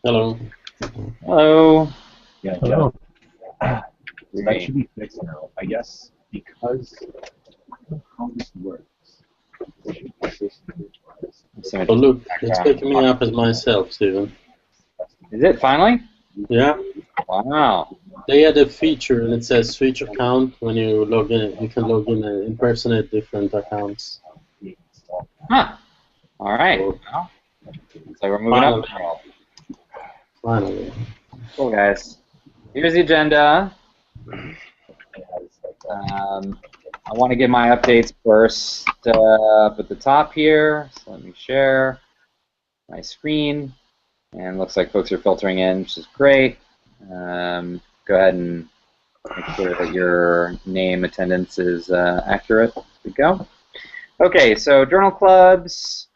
Hello. Hello. Yeah, Hello. so that should be fixed now. I guess because of how this works, it should be Oh, Some look, it's background. picking me up as myself, Steven. Is it finally? Yeah, Wow. they had a feature and it says switch account when you log in. You can log in and impersonate different accounts. Huh. All right. So, Well, looks like we're moving up. finally. Cool, guys. Here's the agenda. I want to give my updates first up at the top here. So let me share my screen. And looks like folks are filtering in, which is great. Go ahead and make sure that your name attendance is accurate. There we go. Okay, so journal clubs.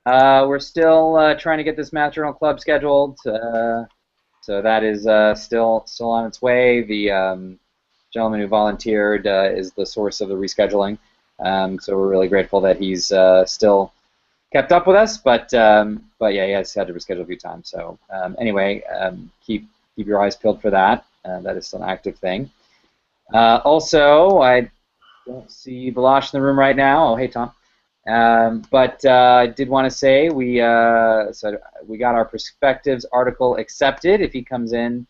We're still trying to get this Math Journal Club scheduled. So that is still on its way. The gentleman who volunteered is the source of the rescheduling. So we're really grateful that he's still kept up with us, but yeah, he has had to reschedule a few times. So anyway, keep your eyes peeled for that. That is still an active thing. Also, I don't see Balash in the room right now. Oh, hey, Tom. But I did want to say we got our perspectives article accepted. If he comes in,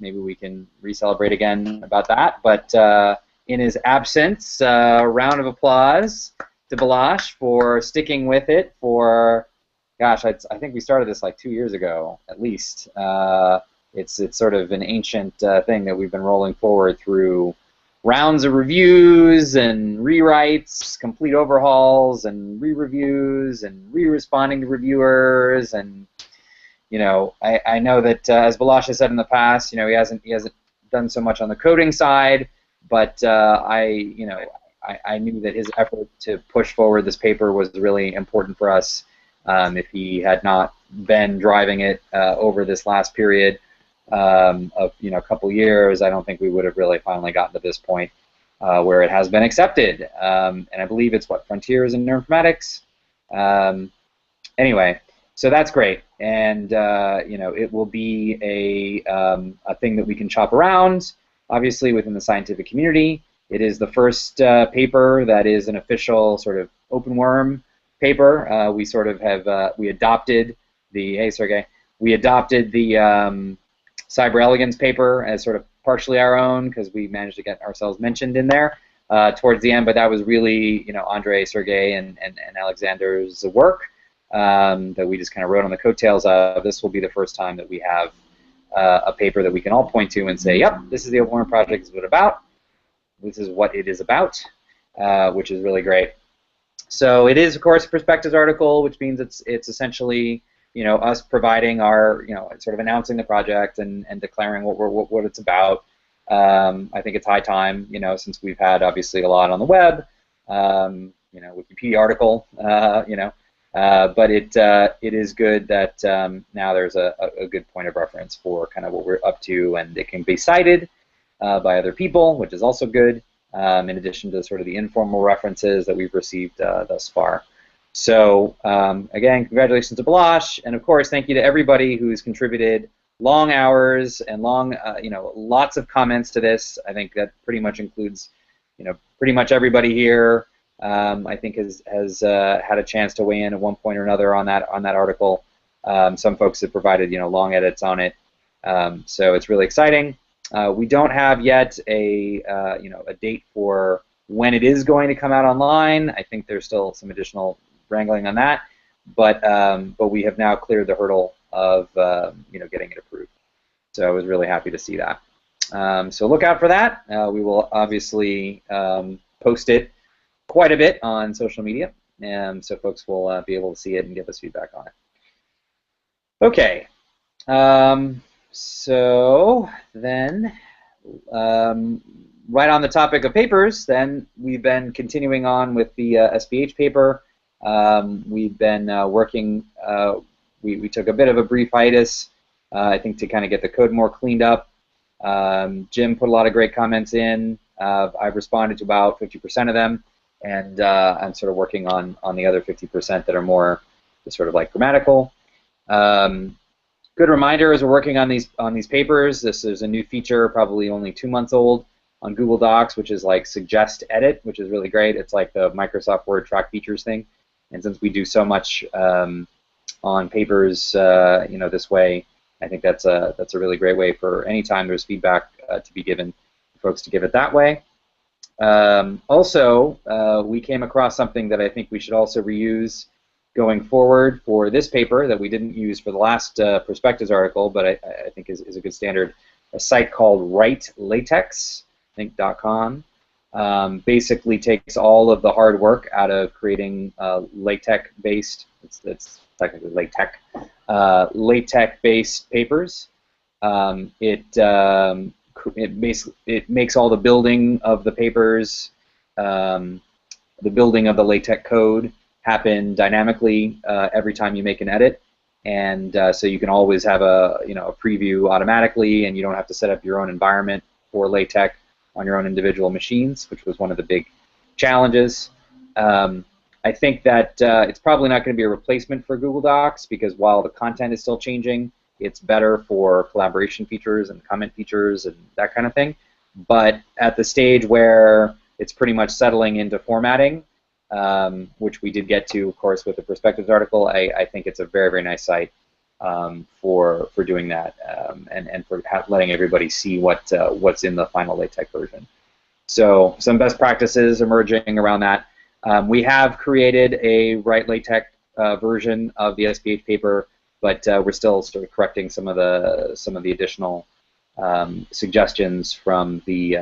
maybe we can re-celebrate again about that. But in his absence, round of applause to Balash for sticking with it for, gosh, I think we started this like 2 years ago at least. It's sort of an ancient thing that we've been rolling forward through rounds of reviews and rewrites, complete overhauls and re-reviews and re-responding to reviewers. And you know, I know that as Balash has said in the past, you know, he hasn't done so much on the coding side, but I knew that his effort to push forward this paper was really important for us. If he had not been driving it over this last period of a couple years, I don't think we would have really finally gotten to this point where it has been accepted. And I believe it's what, Frontiers in Neuroinformatics. Anyway, so that's great, and it will be a thing that we can chop around, obviously within the scientific community. It is the first paper that is an official sort of OpenWorm paper. We sort of have we adopted the we adopted the Cyber Elegance paper as sort of partially our own because we managed to get ourselves mentioned in there towards the end. But that was really Andre, Sergey, and Alexander's work that we just kind of wrote on the coattails of. This will be the first time that we have a paper that we can all point to and say, yep, this is the OpenWorm project. This is what it's about. This is what it is about, which is really great. So it is, of course, a perspectives article, which means it's essentially us providing our sort of announcing the project and declaring what it's about. I think it's high time, since we've had obviously a lot on the web, Wikipedia article, but it is good that now there's a good point of reference for kind of what we're up to, and it can be cited by other people, which is also good, in addition to sort of the informal references that we've received thus far. So again, congratulations to Balash, and of course, thank you to everybody who's contributed long hours and lots of comments to this. I think that pretty much includes, pretty much everybody here. I think has had a chance to weigh in at one point or another on that article. Some folks have provided long edits on it, so it's really exciting. We don't have yet a date for when it is going to come out online. I think there's still some additional wrangling on that, but we have now cleared the hurdle of getting it approved. So I was really happy to see that. So look out for that. We will obviously post it quite a bit on social media, so folks will be able to see it and give us feedback on it. Okay, so then right on the topic of papers, then we've been continuing on with the SPH paper. We've been working, we took a bit of a brief hiatus, I think, to kind of get the code more cleaned up. Jim put a lot of great comments in. I've responded to about 50% of them, and I'm sort of working on the other 50% that are more sort of like grammatical. good reminder as we're working on these papers. This is a new feature, probably only 2 months old, on Google Docs, which is like suggest edit, which is really great. It's like the Microsoft Word track features thing. And since we do so much on papers, this way, I think that's a really great way for any time there's feedback to be given, folks to give it that way. Also, we came across something that I think we should also reuse going forward for this paper that we didn't use for the last Perspectives article, but I think is a good standard. A site called WriteLatex, I think .com, basically takes all of the hard work out of creating LaTeX-based, it's technically LaTeX, LaTeX-based papers. It makes all the building of the papers, the building of the LaTeX code happen dynamically every time you make an edit, and so you can always have a preview automatically, and you don't have to set up your own environment for LaTeX on your own individual machines, which was one of the big challenges. I think that it's probably not going to be a replacement for Google Docs, because while the content is still changing, it's better for collaboration features and comment features and that kind of thing. But at the stage where it's pretty much settling into formatting, which we did get to, of course, with the Perspectives article, I think it's a very, very nice site for doing that, and for letting everybody see what's in the final LaTeX version. So some best practices emerging around that. We have created a WriteLatex version of the SPH paper, but we're still sort of correcting some of the additional suggestions from the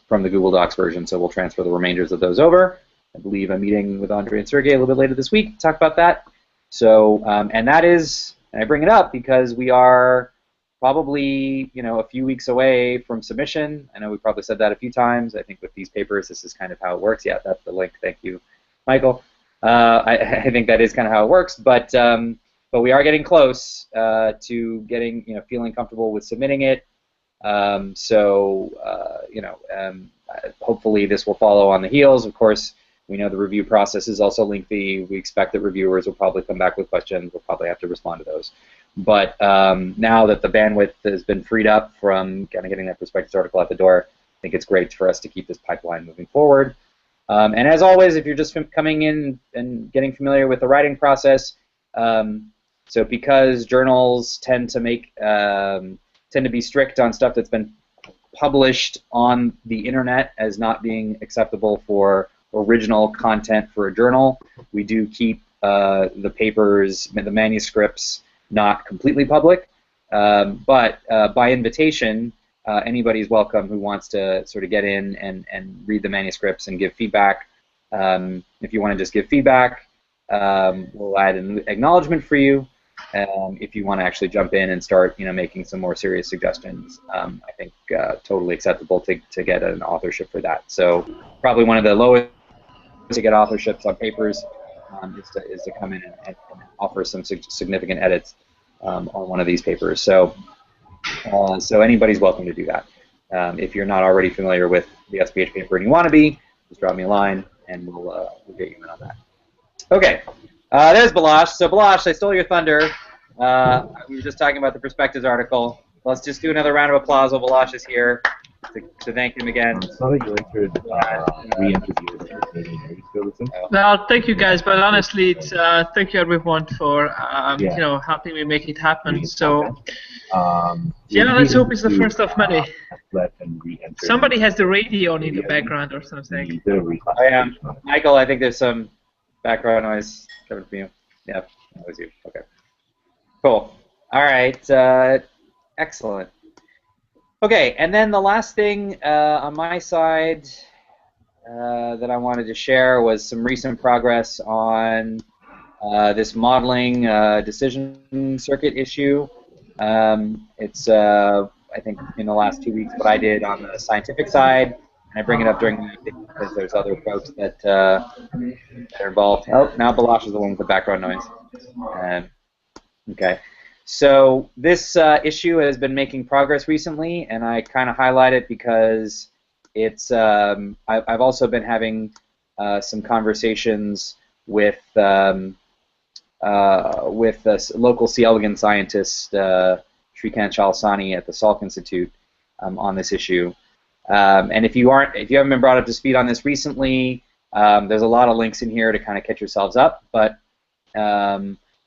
Google Docs version. So we'll transfer the remainders of those over. I believe I'm meeting with Andre and Sergey a little bit later this week to talk about that. So and that is, and I bring it up because we are probably a few weeks away from submission. I know we probably said that a few times. I think with these papers, this is kind of how it works. Yeah, that's the link. Thank you, Michael. I think that is kind of how it works, but we are getting close to getting, feeling comfortable with submitting it. Hopefully this will follow on the heels. Of course, we know the review process is also lengthy. We expect that reviewers will probably come back with questions. We'll probably have to respond to those. But now that the bandwidth has been freed up from kind of getting that Perspectives article out the door, I think it's great for us to keep this pipeline moving forward. And as always, if you're just coming in and getting familiar with the writing process, so because journals tend to be strict on stuff that's been published on the internet as not being acceptable for original content for a journal, we do keep the papers, the manuscripts, not completely public, but by invitation, anybody's welcome who wants to sort of get in and read the manuscripts and give feedback. If you want to just give feedback, we'll add an acknowledgement for you. If you want to actually jump in and start, making some more serious suggestions, I think totally acceptable to get an authorship for that. So probably one of the lowest to get authorships on papers is to come in and offer some significant edits on one of these papers. So anybody's welcome to do that. If you're not already familiar with the SPH paper and you want to be, just drop me a line and we'll get you in on that. Okay, there's Balazs. So Balazs, I stole your thunder. We were just talking about the Perspectives article. Let's just do another round of applause while Balazs is here to thank him again. I saw that you entered re-interview this meeting. Are you still listening? Well, thank you guys, but honestly, it's thank you everyone for helping me make it happen. So let's hope it's the first of many. Somebody has the radio on in the background or something. I am. Michael, I think there's some background noise coming from you. Yeah, that was you. Okay. Cool. All right. Excellent. Okay, and then the last thing on my side that I wanted to share was some recent progress on this modeling decision circuit issue. It's, I think, in the last 2 weeks what I did on the scientific side, and I bring it up during the meeting because there's other folks that are involved. Oh, now Balazs is the one with the background noise. Okay. So this issue has been making progress recently, and I kind of highlight it because it's. I've also been having some conversations with with local C. elegans scientist Shrikant Chalasani at the Salk Institute on this issue. And if you haven't been brought up to speed on this recently, there's a lot of links in here to kind of catch yourselves up. But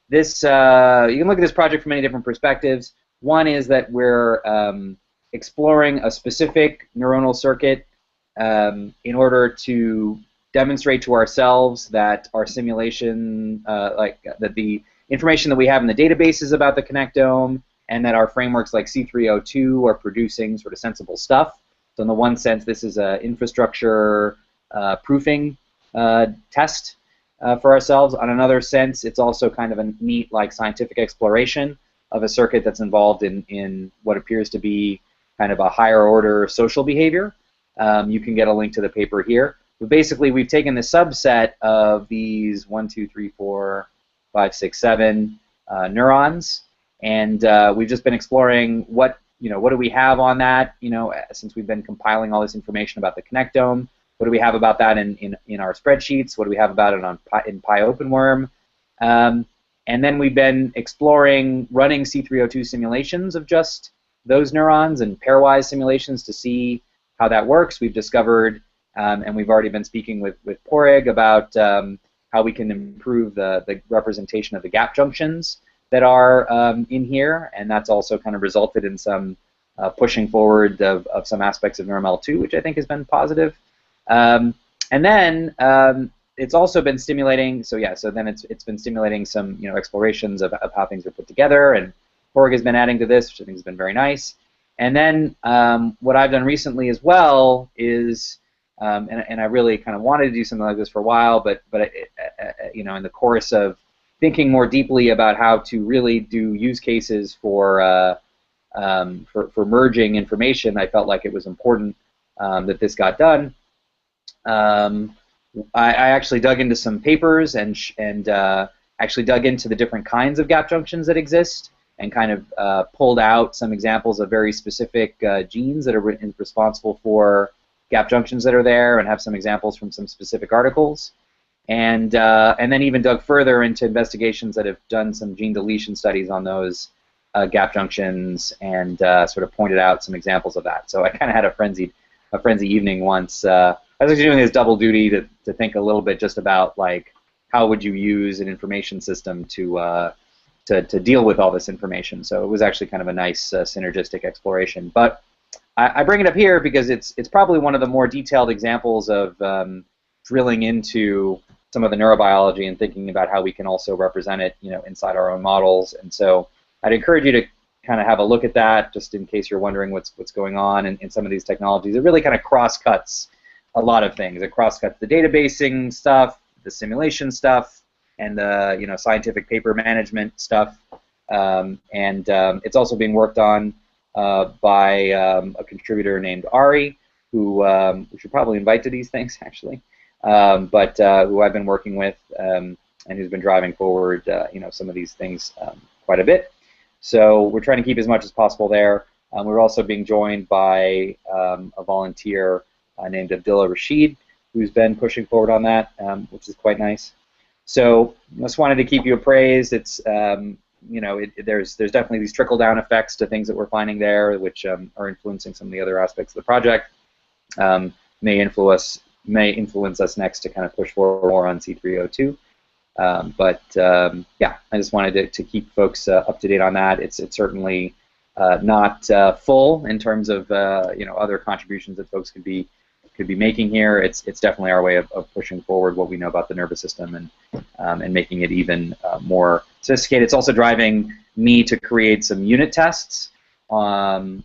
this you can look at this project from many different perspectives. One is that we're exploring a specific neuronal circuit in order to demonstrate to ourselves that our simulation, that the information that we have in the databases about the connectome, and that our frameworks like C302 are producing sort of sensible stuff. So in the one sense, this is an infrastructure proofing test for ourselves. On another sense, it's also kind of a neat scientific exploration of a circuit that's involved in what appears to be kind of a higher order social behavior. You can get a link to the paper here. But basically, we've taken the subset of these 1, 2, 3, 4, 5, 6, 7 neurons, and we've just been exploring what do we have on that, since we've been compiling all this information about the connectome. What do we have about that in our spreadsheets? What do we have about it in OpenWorm? And then we've been exploring running C302 simulations of just those neurons and pairwise simulations to see how that works. We've discovered, and we've already been speaking with Porig about how we can improve the representation of the gap junctions that are in here, and that's also kind of resulted in some pushing forward of some aspects of NeurML2, which I think has been positive. And then it's also been stimulating. So then it's been stimulating some explorations of how things are put together, and Porig has been adding to this, which I think has been very nice. And then what I've done recently as well is, and I really kind of wanted to do something like this for a while, but in the course of thinking more deeply about how to really do use cases for merging information, I felt like it was important that this got done. I actually dug into some papers and actually dug into the different kinds of gap junctions that exist, and kind of pulled out some examples of very specific genes that are responsible for gap junctions that are there, and have some examples from some specific articles. And then even dug further into investigations that have done some gene deletion studies on those gap junctions, and sort of pointed out some examples of that. So I kind of had a frenzied evening once. I was actually doing this double duty to think a little bit just about how would you use an information system to deal with all this information. So it was actually kind of a nice synergistic exploration. But I bring it up here because it's probably one of the more detailed examples of drilling into some of the neurobiology and thinking about how we can also represent it, inside our own models. And so I'd encourage you to kind of have a look at that, just in case you're wondering what's going on in some of these technologies. It really kind of cross-cuts a lot of things. It cross-cuts the databasing stuff, the simulation stuff, and the scientific paper management stuff. And it's also being worked on by a contributor named Ari, who we should probably invite to these things actually. But who I've been working with, and who's been driving forward, some of these things quite a bit. So we're trying to keep as much as possible there. We're also being joined by a volunteer named Abdullah Rashid, who's been pushing forward on that, which is quite nice. So just wanted to keep you appraised. It's there's definitely these trickle-down effects to things that we're finding there, which are influencing some of the other aspects of the project. May influence us next to kind of push forward more on C302. Yeah, I just wanted to keep folks up to date on that. It's certainly not full in terms of other contributions that folks could be making here. It's definitely our way of pushing forward what we know about the nervous system and making it even more sophisticated. It's also driving me to create some unit tests on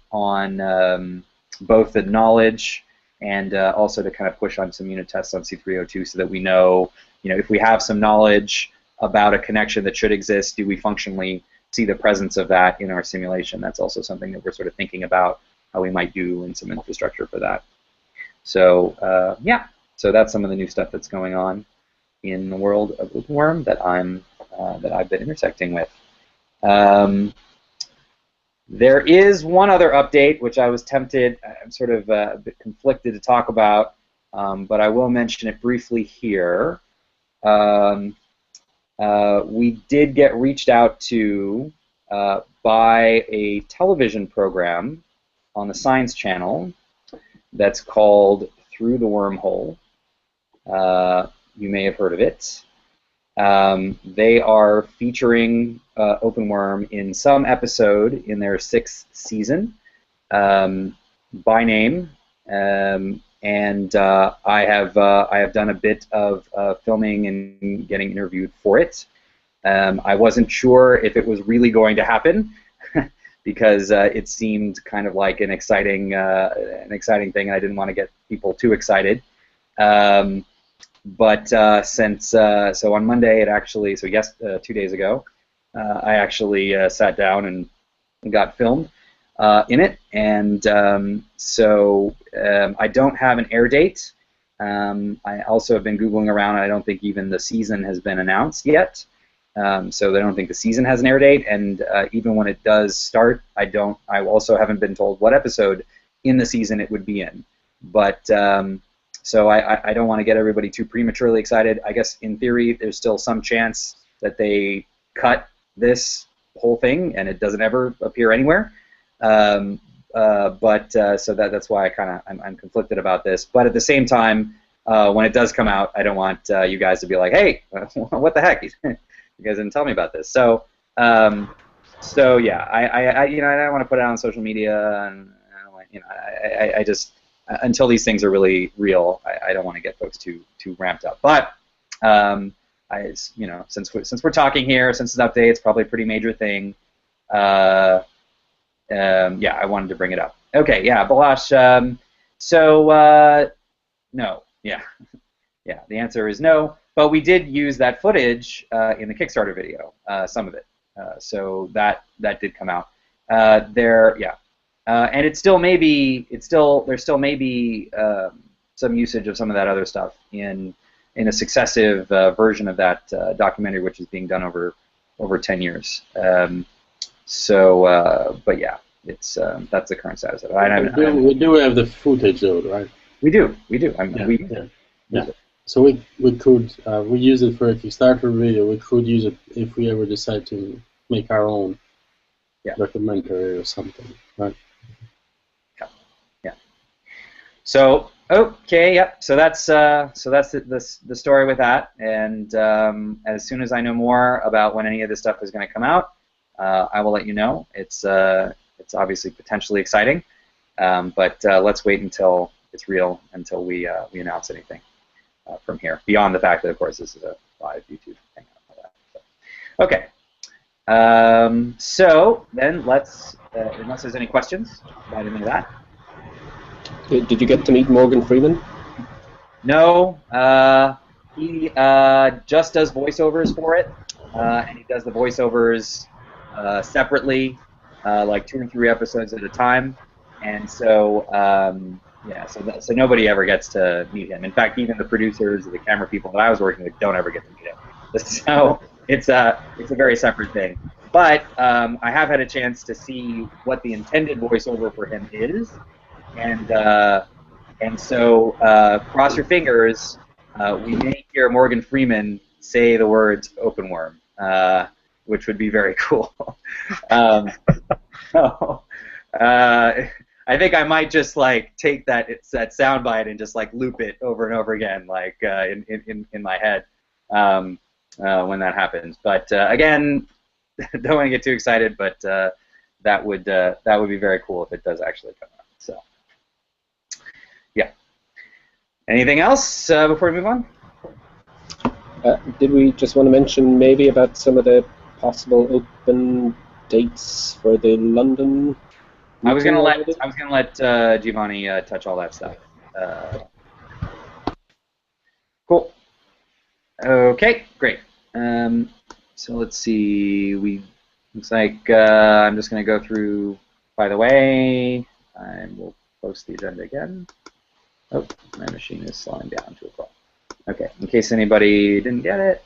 both the knowledge and also to kind of push on some unit tests on C302 so that we know, if we have some knowledge about a connection that should exist, do we functionally see the presence of that in our simulation? That's also something that we're sort of thinking about how we might do in some infrastructure for that. So yeah, so that's some of the new stuff that's going on in the world of OpenWorm that I've been intersecting with. There is one other update which I was tempted, I'm sort of a bit conflicted to talk about, but I will mention it briefly here. we did get reached out to by a television program on the Science Channel that's called Through the Wormhole. You may have heard of it. They are featuring OpenWorm in some episode in their 6th season by name, and I have done a bit of filming and getting interviewed for it. I wasn't sure if it was really going to happen because it seemed kind of like an exciting thing, and I didn't want to get people too excited. But since so on Monday, it actually 2 days ago, I actually sat down and got filmed in it, and so I don't have an air date. I also have been Googling around, and I don't think even the season has been announced yet. So I don't think the season has an air date, and even when it does start, I also haven't been told what episode in the season it would be in. But so I don't want to get everybody too prematurely excited. I guess in theory there's still some chance that they cut this whole thing and it doesn't ever appear anywhere. So that's why I'm conflicted about this. But at the same time, when it does come out, I don't want you guys to be like, hey, what the heck? You guys didn't tell me about this. So yeah, I don't want to put it on social media, and I just until these things are really real, I don't want to get folks too ramped up. But since we're talking here, since it's an update, it's probably a pretty major thing. Yeah, I wanted to bring it up. Okay, yeah, Balash. No, yeah, yeah. The answer is no. But we did use that footage in the Kickstarter video, some of it. So that did come out. And it still may be. There still may be some usage of some of that other stuff in a successive version of that documentary, which is being done over 10 years. But yeah, it's that's the current status of it. We do have the footage, though, right? We do. Yeah. So we could we use it for a Kickstarter video. We could use it if we ever decide to make our own documentary or something, right? Yeah. So okay, yep. So that's the story with that. And as soon as I know more about when any of this stuff is going to come out, I will let you know. It's obviously potentially exciting, but let's wait until it's real, until we announce anything from here. Beyond the fact that, of course, this is a live YouTube thing. So, okay. So then let's, unless there's any questions about any of that. Did you get to meet Morgan Freeman? No. He just does voiceovers for it, and he does the voiceovers separately, like 2 or 3 episodes at a time, and so yeah, so nobody ever gets to meet him. In fact, even the producers or the camera people that I was working with don't ever get to meet him. So it's a very separate thing. But I have had a chance to see what the intended voiceover for him is, and so cross your fingers. We may hear Morgan Freeman say the words "OpenWorm," which would be very cool. I think I might just like take that soundbite and just like loop it over and over again, like in my head when that happens. But again, don't want to get too excited, but that would be very cool if it does actually come out. So yeah. Anything else before we move on? Did we just want to mention maybe about some of the possible open dates for the London? I was gonna let Giovanni touch all that stuff. Cool. Okay, great. So let's see. Looks like I'm just gonna go through. By the way, I will post the agenda again. Oh, my machine is slowing down to a crawl. Okay, in case anybody didn't get it,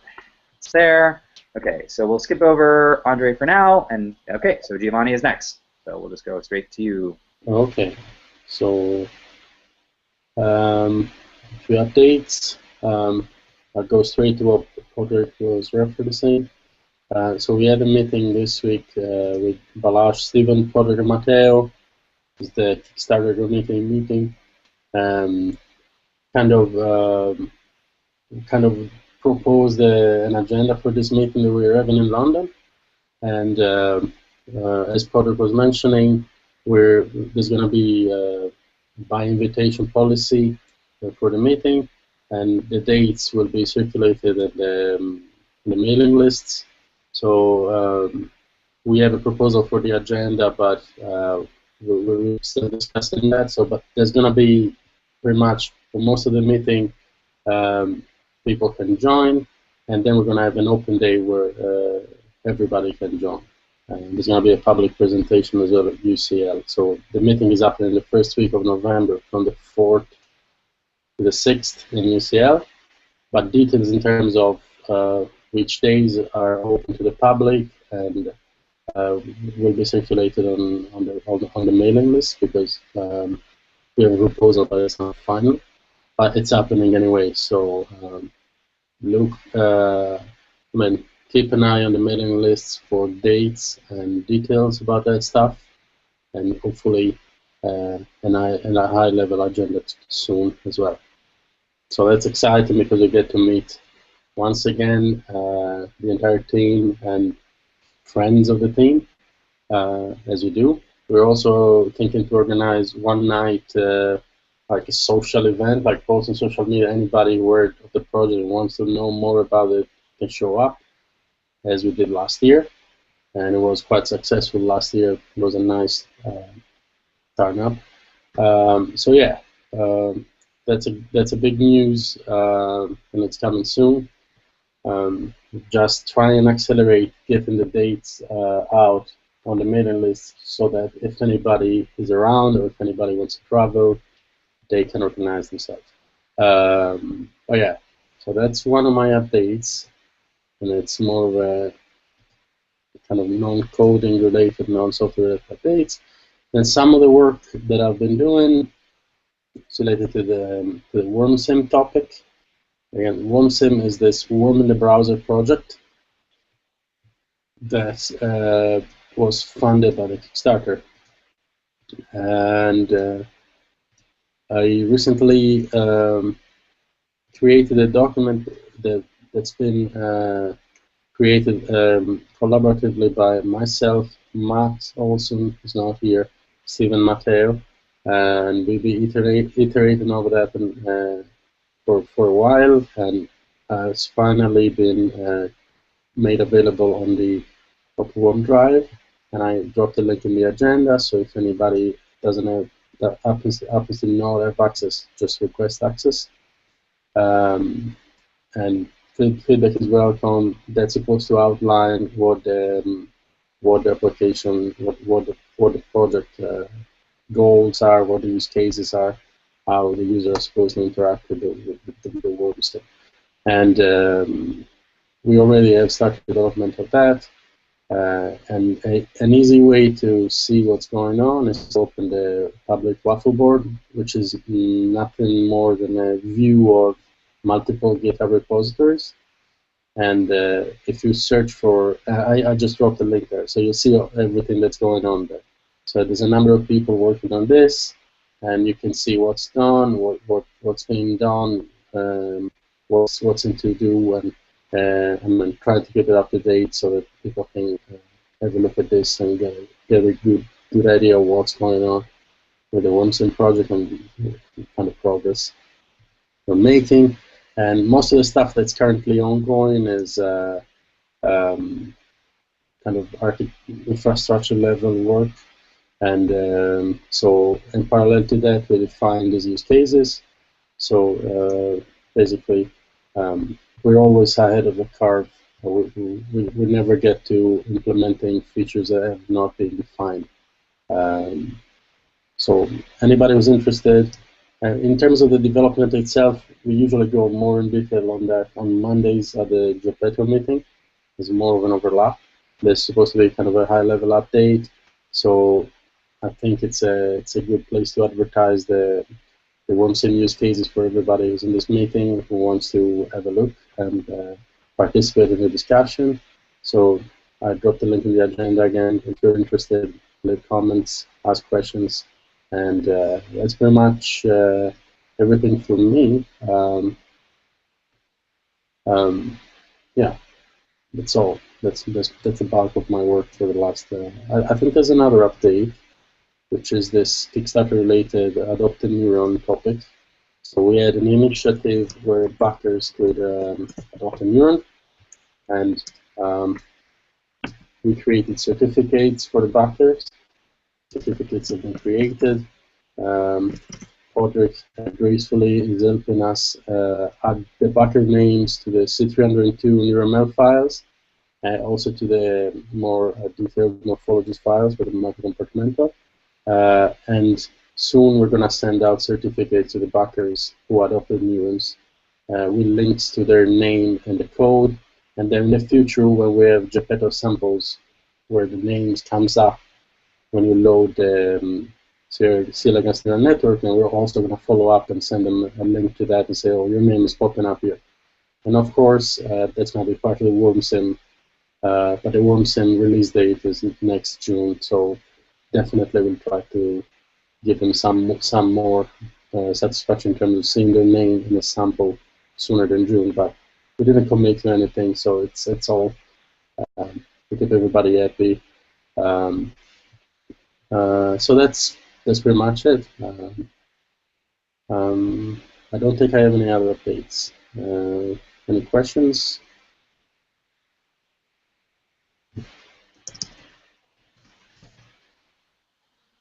it's there. Okay, so we'll skip over Andre for now, and okay, so Giovanni is next. So we'll just go straight to you. Okay, so a few updates. I'll go straight to what Padraig was referencing. So we had a meeting this week with Balázs, Steven, Padraig, and Matteo. It's the Kickstarter meeting. Kind of proposed an agenda for this meeting that we're having in London. And as Padraig was mentioning, there's going to be by invitation policy for the meeting, and the dates will be circulated at the mailing lists. So we have a proposal for the agenda, but we're still discussing that. So, but there's going to be pretty much for most of the meeting, people can join, and then we're going to have an open day where everybody can join. There's going to be a public presentation as well at UCL. So the meeting is happening the first week of November, from the 4th to the 6th in UCL. But details in terms of which days are open to the public and will be circulated on the mailing list, because we have a proposal, but it's not final. But it's happening anyway. So look, keep an eye on the mailing lists for dates and details about that stuff, and hopefully a high-level agenda soon as well. So that's exciting because we get to meet once again the entire team and friends of the team, as we do. We're also thinking to organize one night like a social event, like post on social media. Anybody who heard of the project and wants to know more about it can show up, as we did last year, and it was quite successful last year. It was a nice turn up. So yeah, that's a big news, and it's coming soon. Just try and accelerate getting the dates out on the mailing list, so that if anybody is around or if anybody wants to travel, they can organize themselves. Oh yeah, so that's one of my updates. And it's more of a kind of non-coding related, non-software related updates. And some of the work that I've been doing is related to the WormSim topic. Again, WormSim is this worm in the browser project that was funded by the Kickstarter. And I recently created a document that's been created collaboratively by myself, Matt Olson, who's not here, Stephen Matteo, and we'll be iterating over that for a while, and it's finally been made available on the OpenWorm drive, and I dropped the link in the agenda, so if anybody doesn't have that happens to not have access, just request access. And feedback is welcome. That's supposed to outline what the application, what the project goals are, what the use cases are, how the user is supposed to interact with the work stuff. And we already have started development of that. And an easy way to see what's going on is to open the public waffle board, which is nothing more than a view of multiple GitHub repositories. And if you search for, I just dropped the link there, so you'll see everything that's going on there. So there's a number of people working on this, and you can see what's done, what's being done, what's in to do, and I'm trying to keep it up to date so that people can have a look at this and get a good idea of what's going on with the WormSim project and the kind of progress we're making. And most of the stuff that's currently ongoing is kind of infrastructure level work. And so in parallel to that, we define these use cases. So basically, we're always ahead of the curve. We never get to implementing features that have not been defined. So anybody who's interested, in terms of the development itself, we usually go more in detail on that on Mondays at the Geppetto meeting. There's more of an overlap. There's supposed to be kind of a high-level update. So I think it's a good place to advertise the WormSim use cases for everybody who's in this meeting who wants to have a look and participate in the discussion. So I dropped the link in the agenda again. If you're interested, leave comments, ask questions, and that's pretty much everything from me. Yeah, that's all. That's the bulk of my work for the last. I think there's another update, which is this Kickstarter-related adopted neuron topic. So we had an initiative where backers could adopt a neuron, and we created certificates for the backers. Certificates have been created. Podrick gracefully is helping us add the backer names to the C302 NeuroML files, also to the more detailed morphologist files for the microcompartmental. And soon we're going to send out certificates to the backers who adopted neurons with links to their name and the code. And then in the future, when we have Geppetto samples where the names comes up when you load the C-elegans neural network, and we're also going to follow up and send them a link to that and say, oh, your name is popping up here. And of course, that's going to be part of the WormSim, but the WormSim release date is next June, so definitely we'll try to give them some more satisfaction in terms of seeing their name in a sample sooner than June, but we didn't commit to anything, so it's all to keep everybody happy. So that's pretty much it. I don't think I have any other updates. Any questions?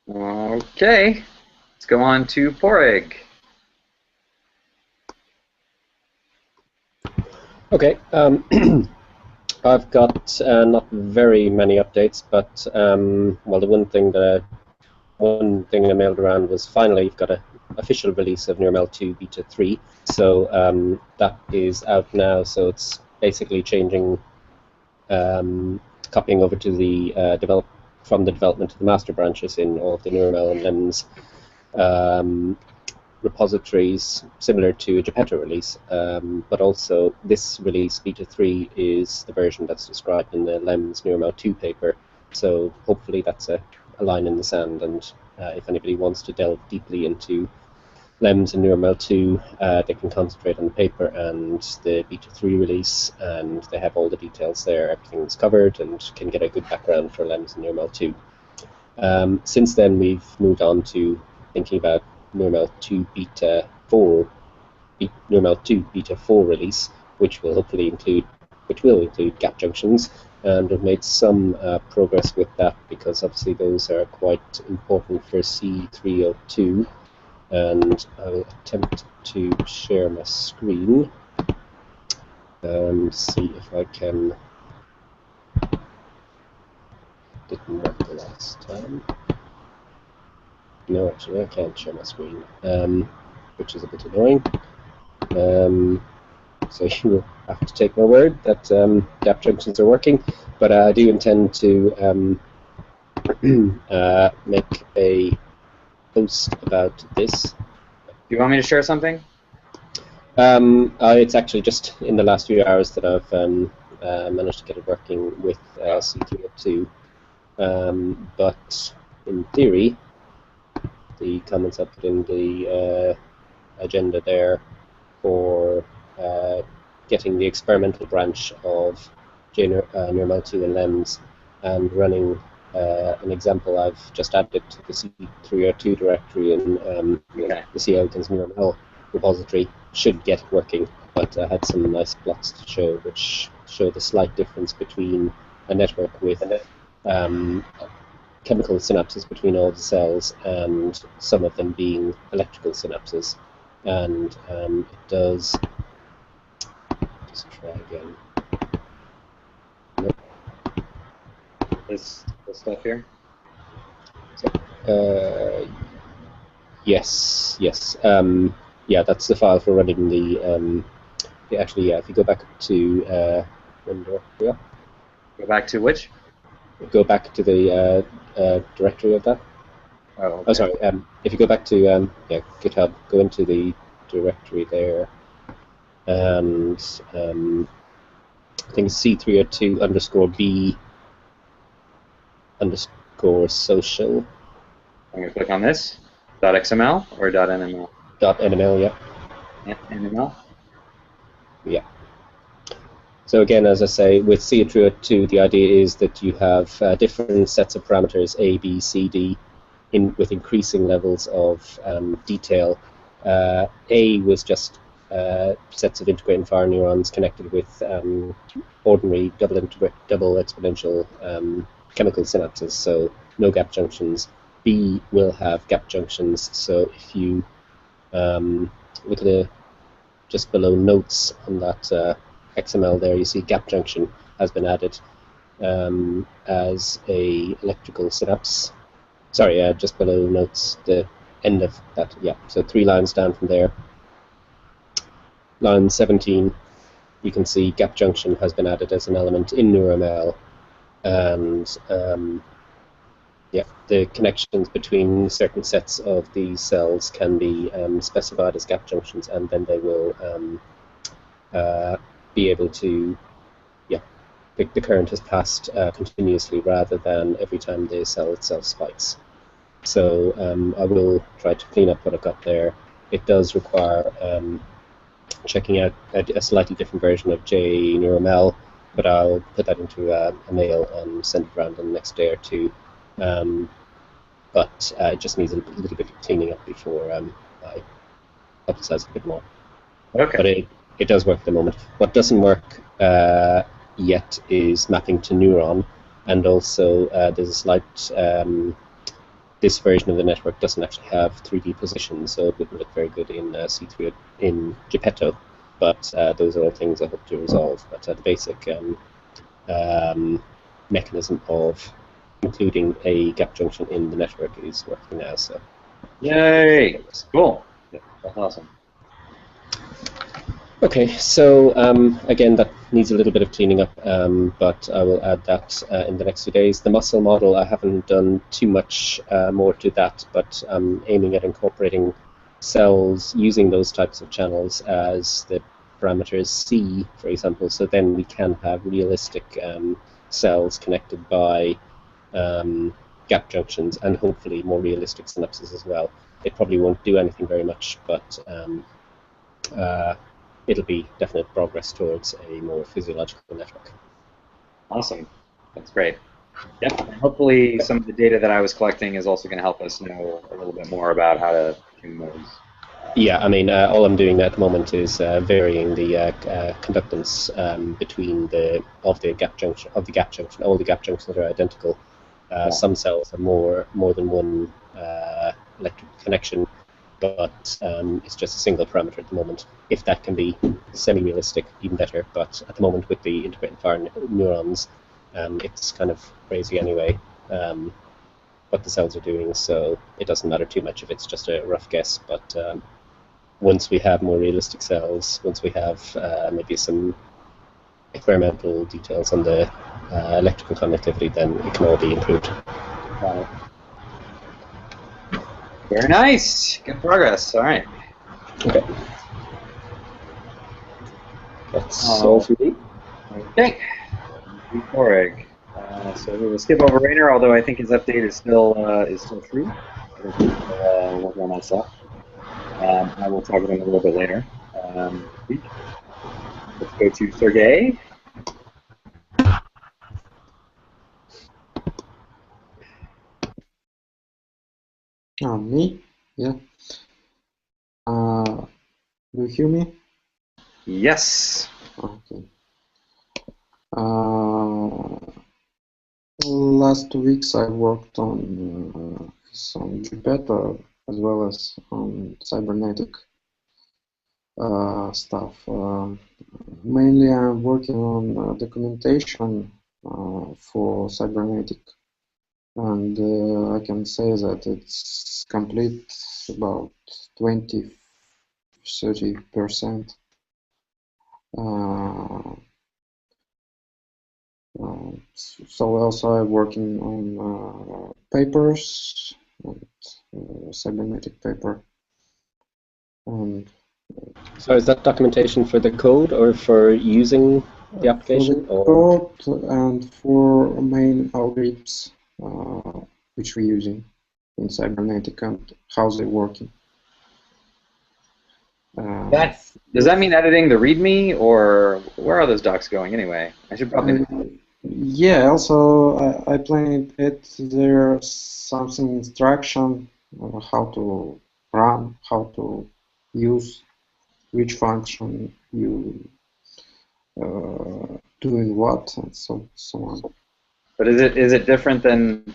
Okay, let's go on to Porrig. Okay, I've got not very many updates, but well, the one thing I mailed around was finally you've got an official release of NeuroML 2 Beta 3, so that is out now. So it's basically changing, copying over to the from the development to the master branches in all of the NeuroML and LEMS repositories, similar to a Geppetto release, but also this release, Beta 3, is the version that's described in the LEMS NeuroML 2 paper, so hopefully that's a line in the sand, and if anybody wants to delve deeply into LEMS and NeuroML 2, they can concentrate on the paper and the Beta 3 release, and they have all the details there, everything's covered, and can get a good background for LEMS and NeuroML 2. Since then we've moved on to thinking about NeuroML 2 Beta 4, NeuroML 2 Beta 4 release, which will include gap junctions, and we've made some progress with that because obviously those are quite important for C302. And I'll attempt to share my screen and see if I can. Didn't work the last time. No, actually, I can't share my screen, which is a bit annoying. So you will have to take my word that gap junctions are working, but I do intend to make a post about this. Do you want me to share something? It's actually just in the last few hours that I've managed to get it working with C302, but in theory, the comments I put in the agenda there for getting the experimental branch of NeuroML 2 and LEMS and running an example I've just added to the C302 directory in the C-elegans NeuroML repository should get it working, but I had some nice plots to show which show the slight difference between a network with chemical synapses between all the cells and some of them being electrical synapses, and it does. Just try again. Nope. This stuff here? Yes. Yeah, that's the file for running the. Actually, yeah. If you go back to Go back to which? Go back to the directory of that. Oh, okay. Oh, sorry. If you go back to GitHub, go into the directory there. and I think it's C302_B underscore social. I'm going to click on this. .xml or .nml? .nml, yeah. NML? Yeah. So again, as I say, with C302, the idea is that you have different sets of parameters, A, B, C, D, with increasing levels of detail. A was just sets of integrating fire neurons connected with ordinary double exponential chemical synapses, so no gap junctions. B will have gap junctions, so if you look at just below notes on that XML there, you see gap junction has been added as a electrical synapse. Sorry, just below notes, the end of that, yeah, so 3 lines down from there. Line 17, you can see gap junction has been added as an element in NeurML, and yeah, the connections between certain sets of these cells can be specified as gap junctions, and then they will be able to, yeah, the current has passed continuously rather than every time the cell itself spikes. So I will try to clean up what I've got there. It does require checking out a slightly different version of JNeurML, but I'll put that into a mail and send it around in the next day or two. But it just needs a little bit of cleaning up before I publicize it a bit more. Okay. But it does work at the moment. What doesn't work yet is mapping to neuron, and also there's a slight this version of the network doesn't actually have 3D position, so it wouldn't look very good in C3 in Geppetto. But those are all things I hope to resolve. But the basic mechanism of including a gap junction in the network is working now. So, yay! Cool. That's awesome. Okay, so again, that needs a little bit of cleaning up, but I will add that in the next few days. The muscle model, I haven't done too much more to that, but I'm aiming at incorporating cells using those types of channels as the parameters C, for example, so then we can have realistic cells connected by gap junctions and hopefully more realistic synapses as well. It probably won't do anything very much, but it'll be definite progress towards a more physiological network. Awesome. That's great. Yep. And hopefully some of the data that I was collecting is also going to help us know a little bit more about how to tune those. Yeah, I mean, all I'm doing at the moment is varying the conductance between all the gap junctions are identical. Some cells have more than one electrical connection, but it's just a single parameter at the moment. If that can be semi-realistic, even better. But at the moment, with the integrated fire neurons, it's kind of crazy anyway what the cells are doing, so it doesn't matter too much if it's just a rough guess. But once we have more realistic cells, once we have maybe some experimental details on the electrical conductivity, then it can all be improved. Very nice. Good progress. All right. Okay. That's all for me. Okay. So we will skip over Rainer, although I think his update is still true. I think he's working on that stuff. I will talk with him a little bit later. Let's go to Sergey. Me? Yeah. Do you hear me? Yes. Okay. Last 2 weeks I worked on some Geppetto as well as on cybernetic stuff. Mainly I'm working on documentation for cybernetic, and I can say that it's complete about 20–30%. So also I'm working on papers, and cybernetic paper, and So is that documentation for the code or for using the application? For the code and for main algorithms which we're using in Cybernetic and how they're working. Does that mean editing the README, or where are those docs going anyway? I should probably. Yeah. Also, I planned it. There's something instruction how to run, how to use, which function you doing what, and so on. But is it different than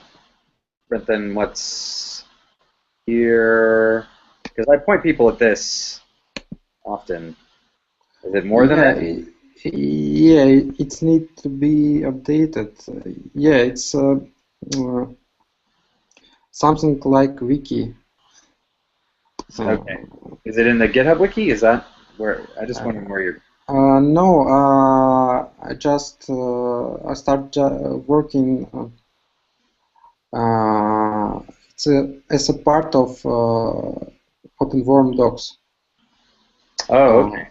what's here? Because I point people at this often. Is it more than that? Yeah, it needs to be updated. Yeah, it's something like wiki. Okay. Is it in the GitHub wiki? Is that where? I just wondering where you're. No, I just I start working. It's a part of OpenWorm docs. Oh, okay.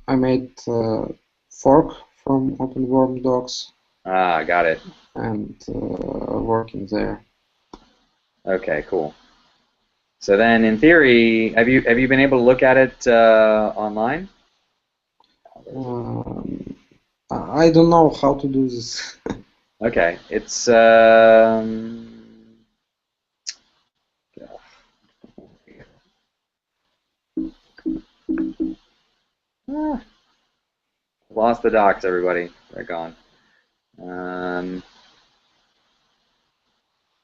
I made fork from OpenWorm docs. Ah, got it. And working there. Okay, cool. So then, in theory, have you been able to look at it online? I don't know how to do this. Okay, it's lost the docs, everybody. They're gone.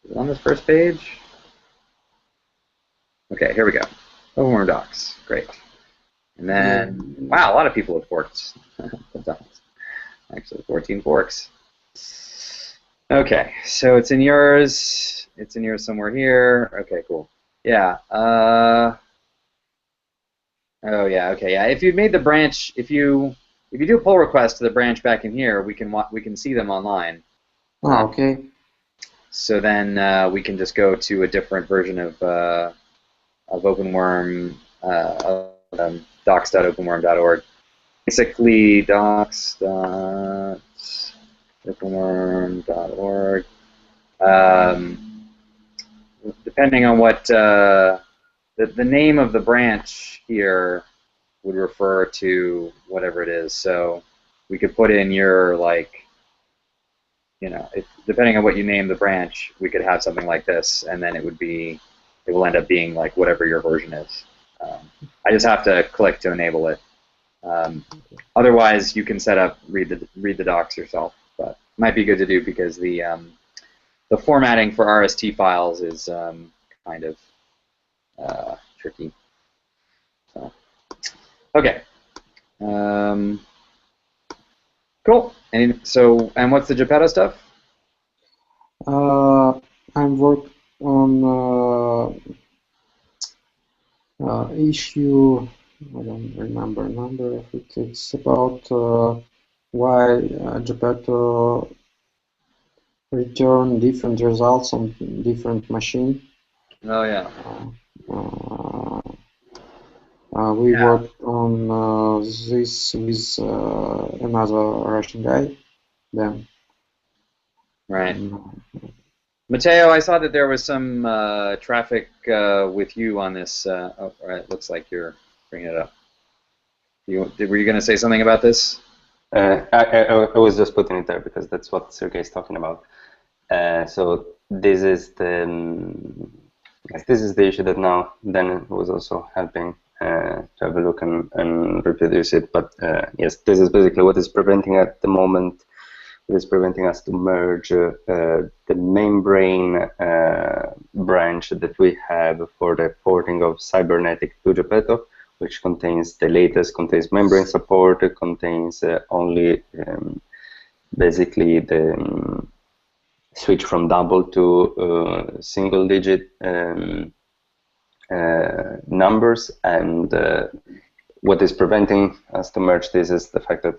Is it on this first page? Okay, here we go. OpenWorm docs. Great. And then, wow, a lot of people have forked the docs. Actually, 14 forks. Okay, so it's in yours. It's in yours somewhere here. Okay, cool. Yeah. Oh yeah. Okay. Yeah. If you made the branch, if you do a pull request to the branch back in here, we can see them online. Oh, okay. So then we can just go to a different version of OpenWorm, docs.openworm.org. Basically, docs.openworm.org. Depending on what the name of the branch here would refer to whatever it is. So we could put in your, like, you know, depending on what you name the branch, we could have something like this, and then it will end up being like whatever your version is. I just have to click to enable it. Otherwise, you can set up read the docs yourself, but it might be good to do because the formatting for RST files is kind of tricky. So, okay. Cool. And what's the Geppetto stuff? I'm working on issue. I don't remember number of it. It's about why Geppetto return different results on different machine. Oh yeah. We worked on this with another Russian guy. Then. Right. Matteo, I saw that there was some traffic with you on this. It looks like you're bringing it up. Were you going to say something about this? I was just putting it there because that's what Sergey is talking about. So this is the issue that now Dan was also helping to have a look and reproduce it. But yes, this is basically what is preventing at the moment. It is preventing us to merge the membrane branch that we have for the porting of Cybernetic to Geppetto, which contains the latest, contains membrane support, it contains only basically the switch from double to single digit numbers, and what is preventing us to merge this is the fact that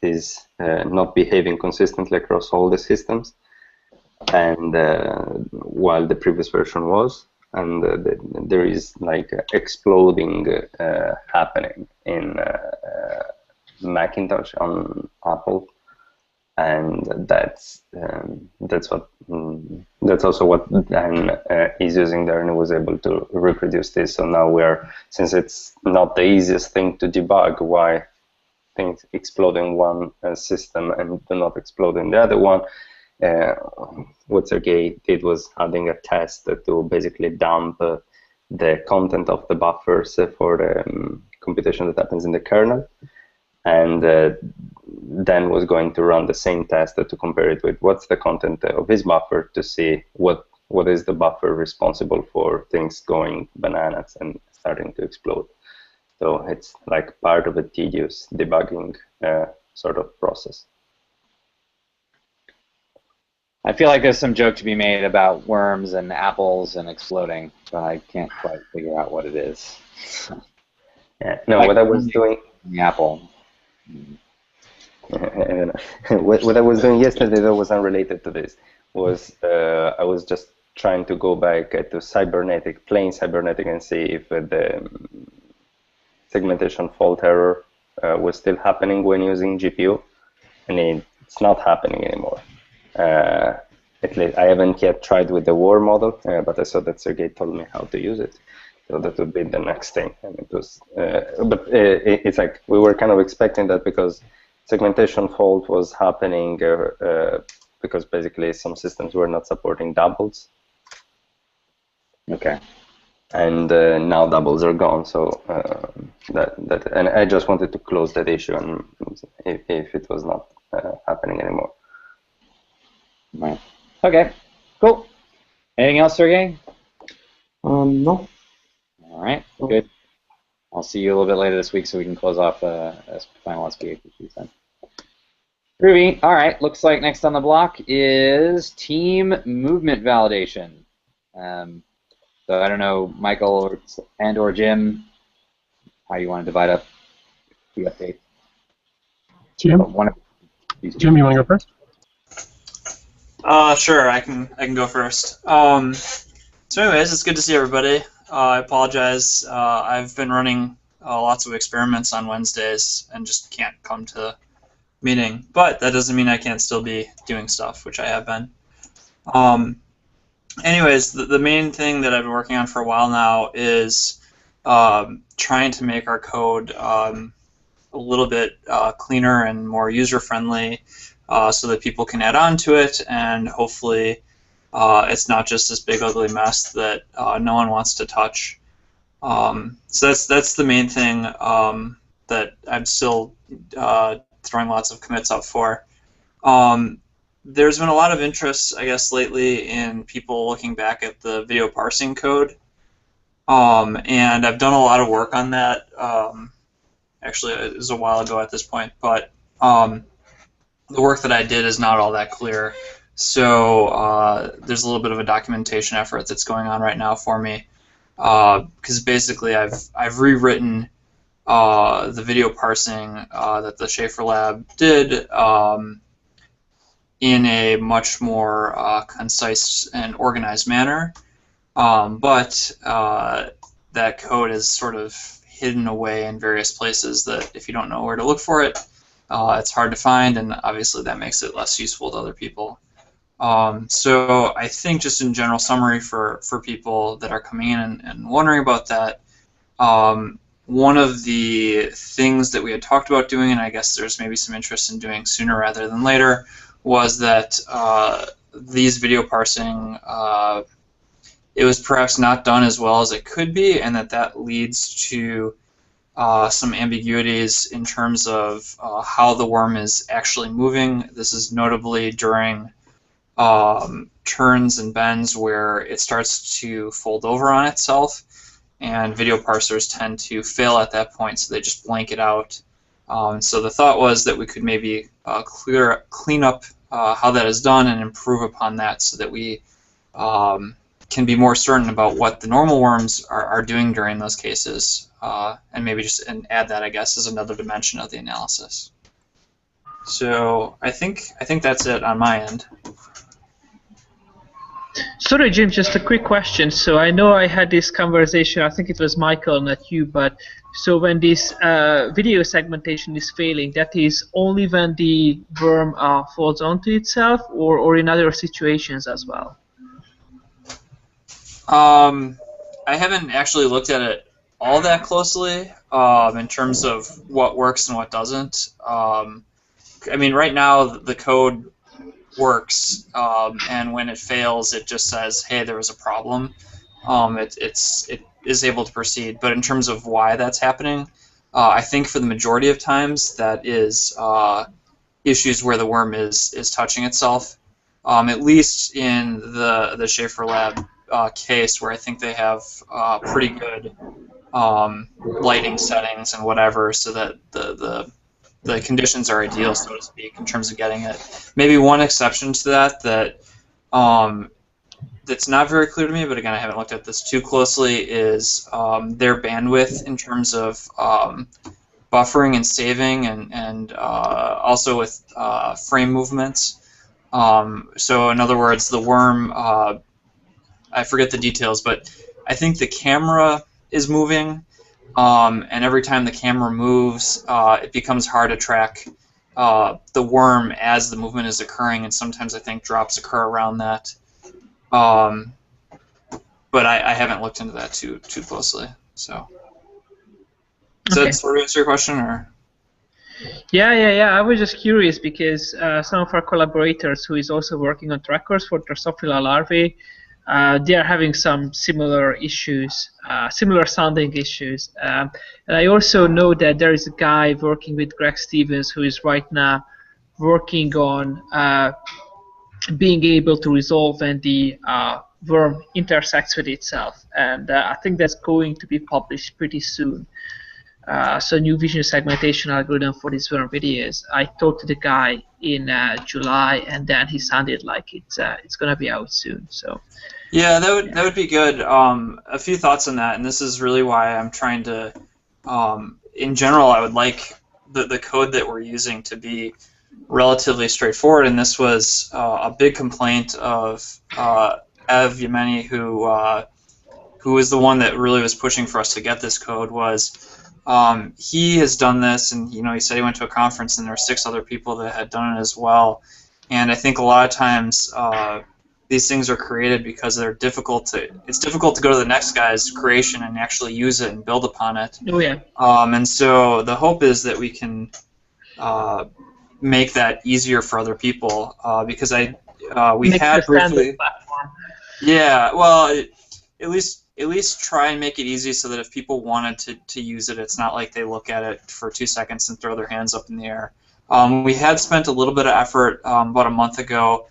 it is not behaving consistently across all the systems, and while the previous version was, and there is like exploding happening in Macintosh on Apple, and that's also what Dan is using there, and was able to reproduce this. So now since it's not the easiest thing to debug, why things explode in one system and do not explode in the other one. What Sergey did was adding a test to basically dump the content of the buffers for the computation that happens in the kernel, and then was going to run the same test to compare it with what's the content of his buffer to see what is the buffer responsible for things going bananas and starting to explode. So it's like part of a tedious debugging sort of process. I feel like there's some joke to be made about worms and apples and exploding, but I can't quite figure out what it is. Yeah. No, like what I was doing. The apple. What I was doing yesterday that was unrelated to this was I was just trying to go back to cybernetic, plain cybernetic, and see if the segmentation fault error was still happening when using GPU, and it's not happening anymore. At least I haven't yet tried with the WAR model, but I saw that Sergey told me how to use it, so that would be the next thing. And it was, but it's like we were kind of expecting that because segmentation fault was happening because basically some systems were not supporting doubles. Okay. And now doubles are gone, so and I just wanted to close that issue, and if it was not happening anymore. Right. Okay. Cool. Anything else, Sergey? No. All right. Good. I'll see you a little bit later this week so we can close off final SPA issues then. Groovy. All right. Looks like next on the block is team movement validation. So I don't know, Michael or Jim, how you want to divide up the update. Jim, Jim, you want to go first? Sure, I can go first. So anyways, it's good to see everybody. I apologize. I've been running lots of experiments on Wednesdays and just can't come to meeting, but that doesn't mean I can't still be doing stuff, which I have been. Anyways, the main thing that I've been working on for a while now is trying to make our code a little bit cleaner and more user-friendly so that people can add on to it, and hopefully it's not just this big ugly mess that no one wants to touch. So that's the main thing that I'm still throwing lots of commits up for. There's been a lot of interest, I guess, lately in people looking back at the video parsing code, and I've done a lot of work on that. Actually, it was a while ago at this point, but the work that I did is not all that clear. So there's a little bit of a documentation effort that's going on right now for me, because basically I've rewritten the video parsing that the Schaefer lab did in a much more concise and organized manner, but that code is sort of hidden away in various places that if you don't know where to look for it, it's hard to find, and obviously that makes it less useful to other people. So I think just in general summary for people that are coming in and wondering about that, one of the things that we had talked about doing, and I guess there's maybe some interest in doing sooner rather than later, was that these video parsing, it was perhaps not done as well as it could be, and that leads to some ambiguities in terms of how the worm is actually moving. This is notably during turns and bends where it starts to fold over on itself, and video parsers tend to fail at that point, so they just blank it out. So the thought was that we could maybe clean up how that is done and improve upon that so that we can be more certain about what the normal worms are doing during those cases, and maybe just add that, I guess, as another dimension of the analysis. So I think that's it on my end. Sorry, Jim, just a quick question. So I know I had this conversation, I think it was Michael, not you, but so when this video segmentation is failing, that is only when the worm falls onto itself, or in other situations as well? I haven't actually looked at it all that closely in terms of what works and what doesn't. I mean, right now the code works, and when it fails, it just says, "Hey, there was a problem." It is able to proceed, but in terms of why that's happening, I think for the majority of times that is issues where the worm is touching itself. At least in the Schaefer Lab case, where I think they have pretty good lighting settings and whatever, so that the conditions are ideal, so to speak, in terms of getting it. Maybe one exception to that that's not very clear to me, but again, I haven't looked at this too closely, is their bandwidth in terms of buffering and saving, and also with frame movements. So in other words, the worm, I forget the details, but I think the camera is moving, and every time the camera moves, it becomes hard to track the worm as the movement is occurring, and sometimes I think drops occur around that. But I haven't looked into that too closely. So, does that sort of answer your question, or? Yeah. I was just curious because some of our collaborators who is also working on trackers for Drosophila larvae, they are having some similar issues, similar sounding issues. And I also know that there is a guy working with Greg Stevens who is right now working on being able to resolve when the worm intersects with itself. And I think that's going to be published pretty soon. So new vision segmentation algorithm for these worm videos. I talked to the guy in July, and then he sounded like it's going to be out soon. So yeah, that would be good. A few thoughts on that, and this is really why I'm trying to. In general, I would like the code that we're using to be relatively straightforward, and this was a big complaint of Ev Yemeni, who was the one that really was pushing for us to get this code. He has done this, and he said he went to a conference and there were 6 other people that had done it as well. And I think a lot of times these things are created because they're difficult to. It's difficult to go to the next guy's creation and actually use it and build upon it. Oh yeah. And so the hope is that we can make that easier for other people, because we had briefly. Yeah, well, at least try and make it easy so that if people wanted to use it, it's not like they look at it for 2 seconds and throw their hands up in the air. We had spent a little bit of effort about a month ago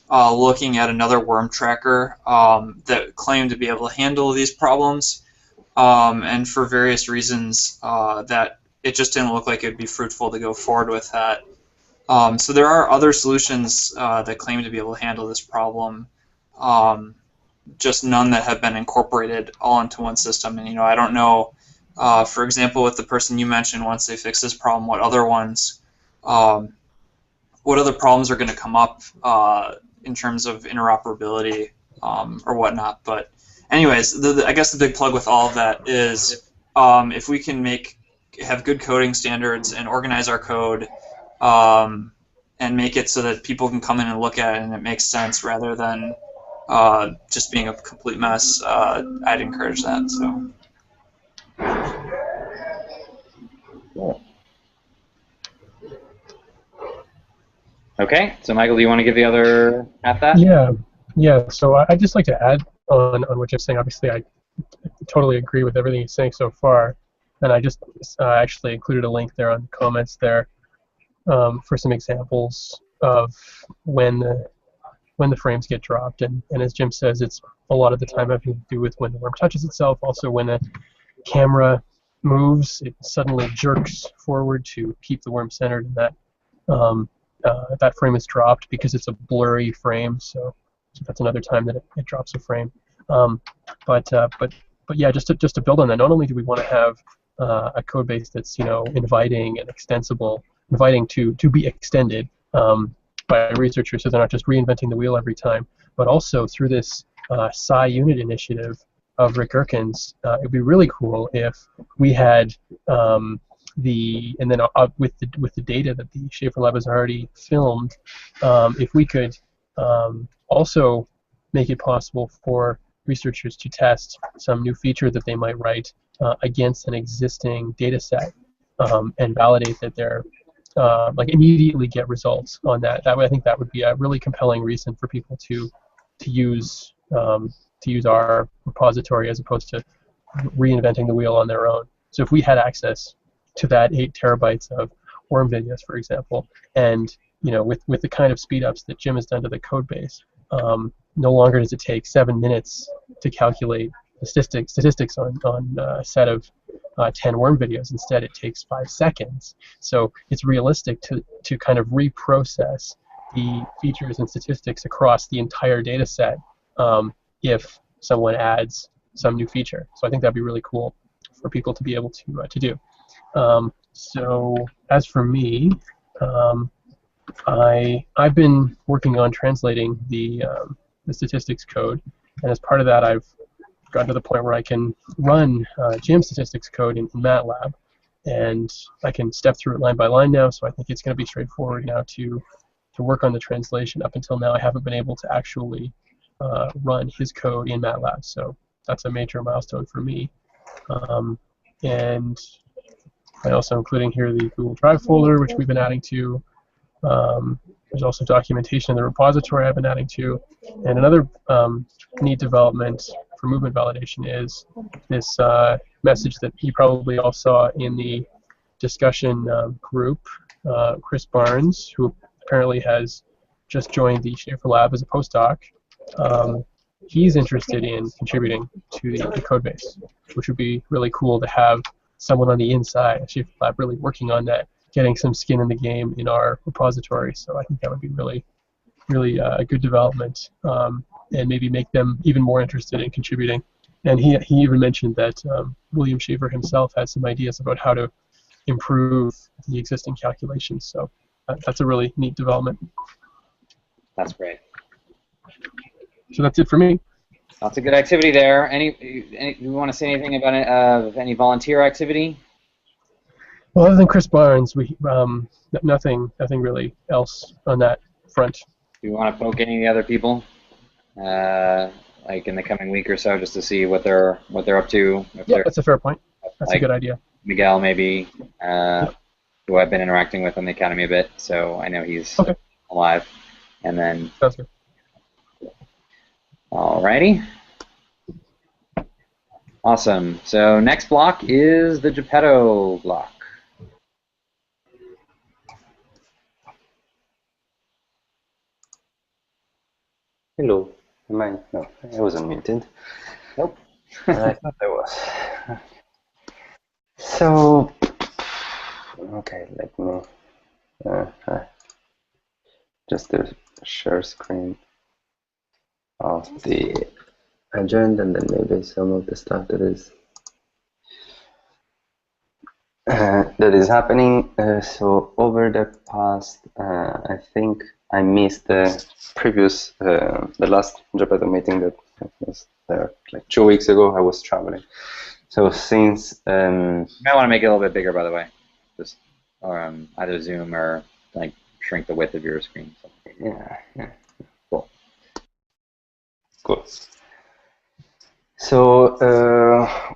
looking at another worm tracker that claimed to be able to handle these problems, and for various reasons that it just didn't look like it would be fruitful to go forward with that. So there are other solutions that claim to be able to handle this problem, just none that have been incorporated all into one system. And I don't know, for example, with the person you mentioned, once they fix this problem, what other problems are going to come up in terms of interoperability or whatnot. But anyways, I guess the big plug with all of that is if we can have good coding standards and organize our code and make it so that people can come in and look at it and it makes sense rather than just being a complete mess, I'd encourage that. So. Cool. Okay, so Michael, do you want to give the other half that? Yeah. So I'd just like to add on what you're saying. Obviously, I totally agree with everything you're saying so far, and I just actually included a link there on the comments there for some examples of when the frames get dropped, and as Jim says, it's a lot of the time having to do with when the worm touches itself. Also, when the camera moves, it suddenly jerks forward to keep the worm centered, and that frame is dropped because it's a blurry frame. So that's another time that it drops a frame. But yeah, just to build on that, not only do we want to have a code base that's inviting and extensible, inviting to be extended by researchers, so they're not just reinventing the wheel every time, but also through this Psi unit initiative of Rick Gherkin's, it would be really cool if we had with the data that the Schaefer Lab has already filmed, if we could also make it possible for researchers to test some new feature that they might write against an existing data set and validate that they're immediately get results on that. That way, I think that would be a really compelling reason for people to use our repository as opposed to reinventing the wheel on their own. So if we had access to that 8 terabytes of worm videos, for example, and with the kind of speed ups that Jim has done to the code base, no longer does it take 7 minutes to calculate the statistics on a set of 10 worm videos. Instead, it takes 5 seconds. So it's realistic to kind of reprocess the features and statistics across the entire data set if someone adds some new feature. So I think that'd be really cool for people to be able to do. So as for me, I've been working on translating the statistics code, and as part of that, I've gotten to the point where I can run GM statistics code in MATLAB, and I can step through it line by line now. So I think it's going to be straightforward now to work on the translation. Up until now, I haven't been able to actually run his code in MATLAB, so that's a major milestone for me. And I also including here the Google Drive folder, which we've been adding to. There's also documentation in the repository I've been adding to. And another neat development for movement validation is this message that you probably all saw in the discussion group. Chris Barnes, who apparently has just joined the Schaefer Lab as a postdoc, he's interested in contributing to the code base, which would be really cool to have someone on the inside of Schaefer Lab really working on that, getting some skin in the game in our repository. So I think that would be really, really a good development, and maybe make them even more interested in contributing. And he even mentioned that William Schaefer himself has some ideas about how to improve the existing calculations. So that's a really neat development. That's great. So that's it for me. Lots of good activity there. Do you want to say anything about any volunteer activity? Well, other than Chris Barnes, we nothing really else on that front. Do you want to poke any of the other people, like in the coming week or so, just to see what they're up to? Yeah, that's a fair point. That's like a good idea. Miguel, maybe, who I've been interacting with on the Academy a bit, so I know he's alive. And then. Sounds good. Alrighty. Awesome. So next block is the Geppetto block. Hello. Am I? No, I wasn't muted. Nope. I thought I was. So, okay, let me just share screen of the agenda, and then maybe some of the stuff that is happening. So over the past, I think I missed the previous, the last Geppetto meeting that was there like 2 weeks ago. I was traveling. So since you might want to make it a little bit bigger, by the way, just either zoom or like shrink the width of your screen. So. Yeah. Cool. So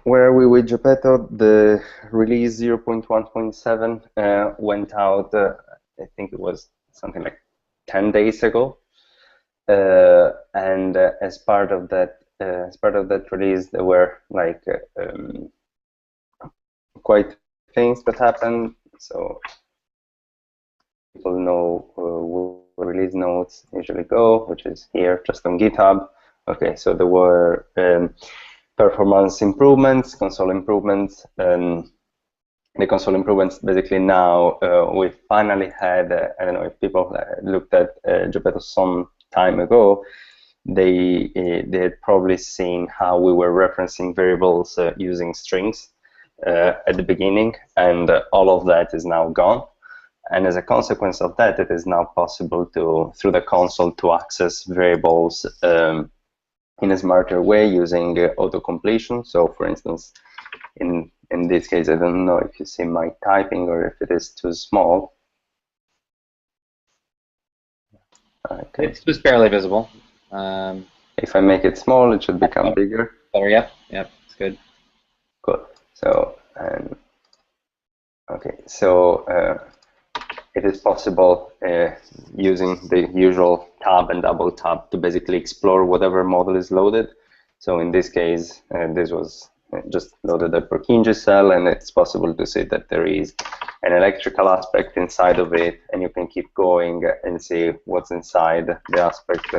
where are we with Geppetto? The release 0.1.7 went out. I think it was something like 10 days ago, and as part of that release, there were like quite things that happened. So people know where release notes usually go, which is here, just on GitHub. Okay, so there were performance improvements, console improvements, and the console improvements basically now we finally had, I don't know if people looked at Geppetto some time ago, they had probably seen how we were referencing variables using strings at the beginning, and all of that is now gone. And as a consequence of that, it is now possible to, through the console, to access variables in a smarter way using auto-completion. So for instance, in this case, I don't know if you see my typing or if it is too small. Okay. It's just barely visible. If I make it small, it should become bigger. Better, yep, it's good. Good. So, okay, so it is possible using the usual tab and double tap to basically explore whatever model is loaded. So in this case, this was just loaded a Purkinje cell, and it's possible to see that there is an electrical aspect inside of it, and you can keep going and see what's inside the aspect.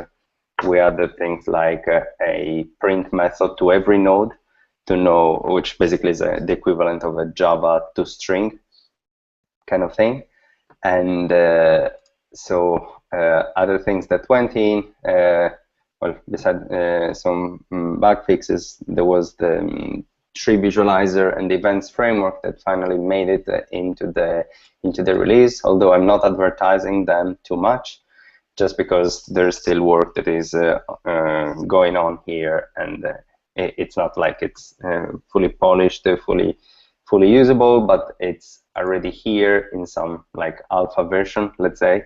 We added things like a print method to every node to know, which basically is the equivalent of a Java toString kind of thing. And so other things that went in, well, besides some bug fixes, there was the tree visualizer and the events framework that finally made it into the release. Although I'm not advertising them too much, just because there's still work that is going on here, and it's not like it's fully polished, fully usable, but it's already here in some like alpha version, let's say.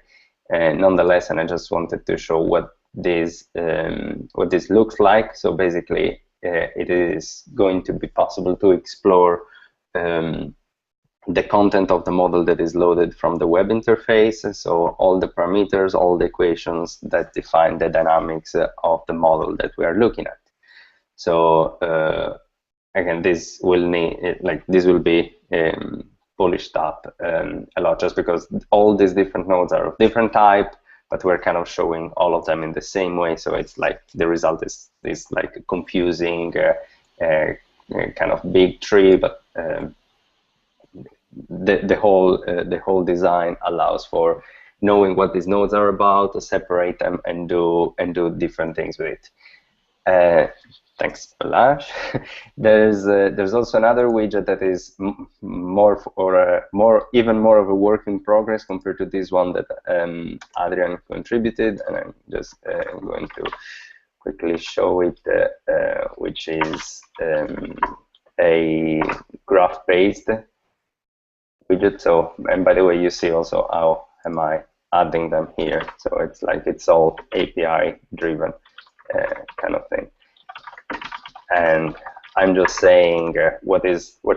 Nonetheless, and I just wanted to show what this looks like. So basically, it is going to be possible to explore the content of the model that is loaded from the web interface. So all the parameters, all the equations that define the dynamics of the model that we are looking at. So again, this will be polished up a lot, just because all these different nodes are of different type, but we're kind of showing all of them in the same way. So it's like the result is like a confusing kind of big tree, but the whole design allows for knowing what these nodes are about, to separate them and do different things with it. Thanks, Balazs. There's also another widget that is even more of a work in progress compared to this one that Adrian contributed, and I'm just going to quickly show it, which is a graph-based widget. So, and by the way, you see also how am I adding them here. So it's like it's all API driven kind of thing. And I'm just saying what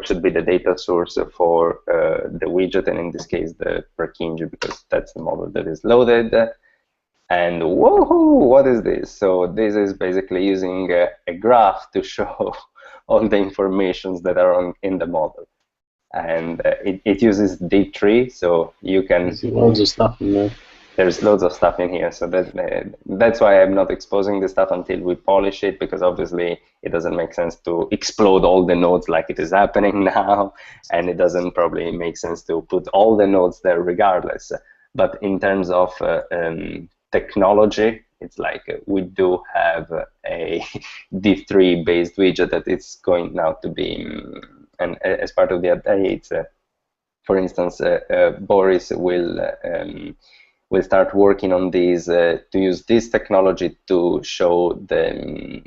should be the data source for the widget, and in this case the Purkinje, because that's the model that is loaded. And woohoo, what is this? So this is basically using a graph to show all the informations that are in the model. And it uses deep tree, so you can see loads of stuff in there. There's loads of stuff in here, so that's why I'm not exposing this stuff until we polish it, because obviously it doesn't make sense to explode all the nodes like it is happening now, and it doesn't probably make sense to put all the nodes there regardless. But in terms of technology, it's like we do have a div3 based widget that is going now to be, and as part of the update, for instance, Boris will start working on these to use this technology to show the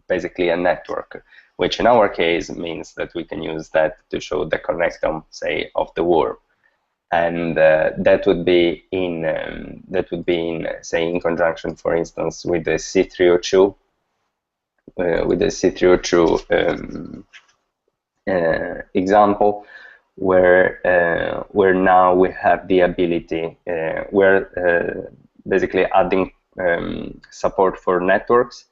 basically a network, which in our case means that we can use that to show the connectome, say, of the worm, and that would be in say in conjunction, for instance, with the C302 example, where now we have the ability, we're basically adding support for networks.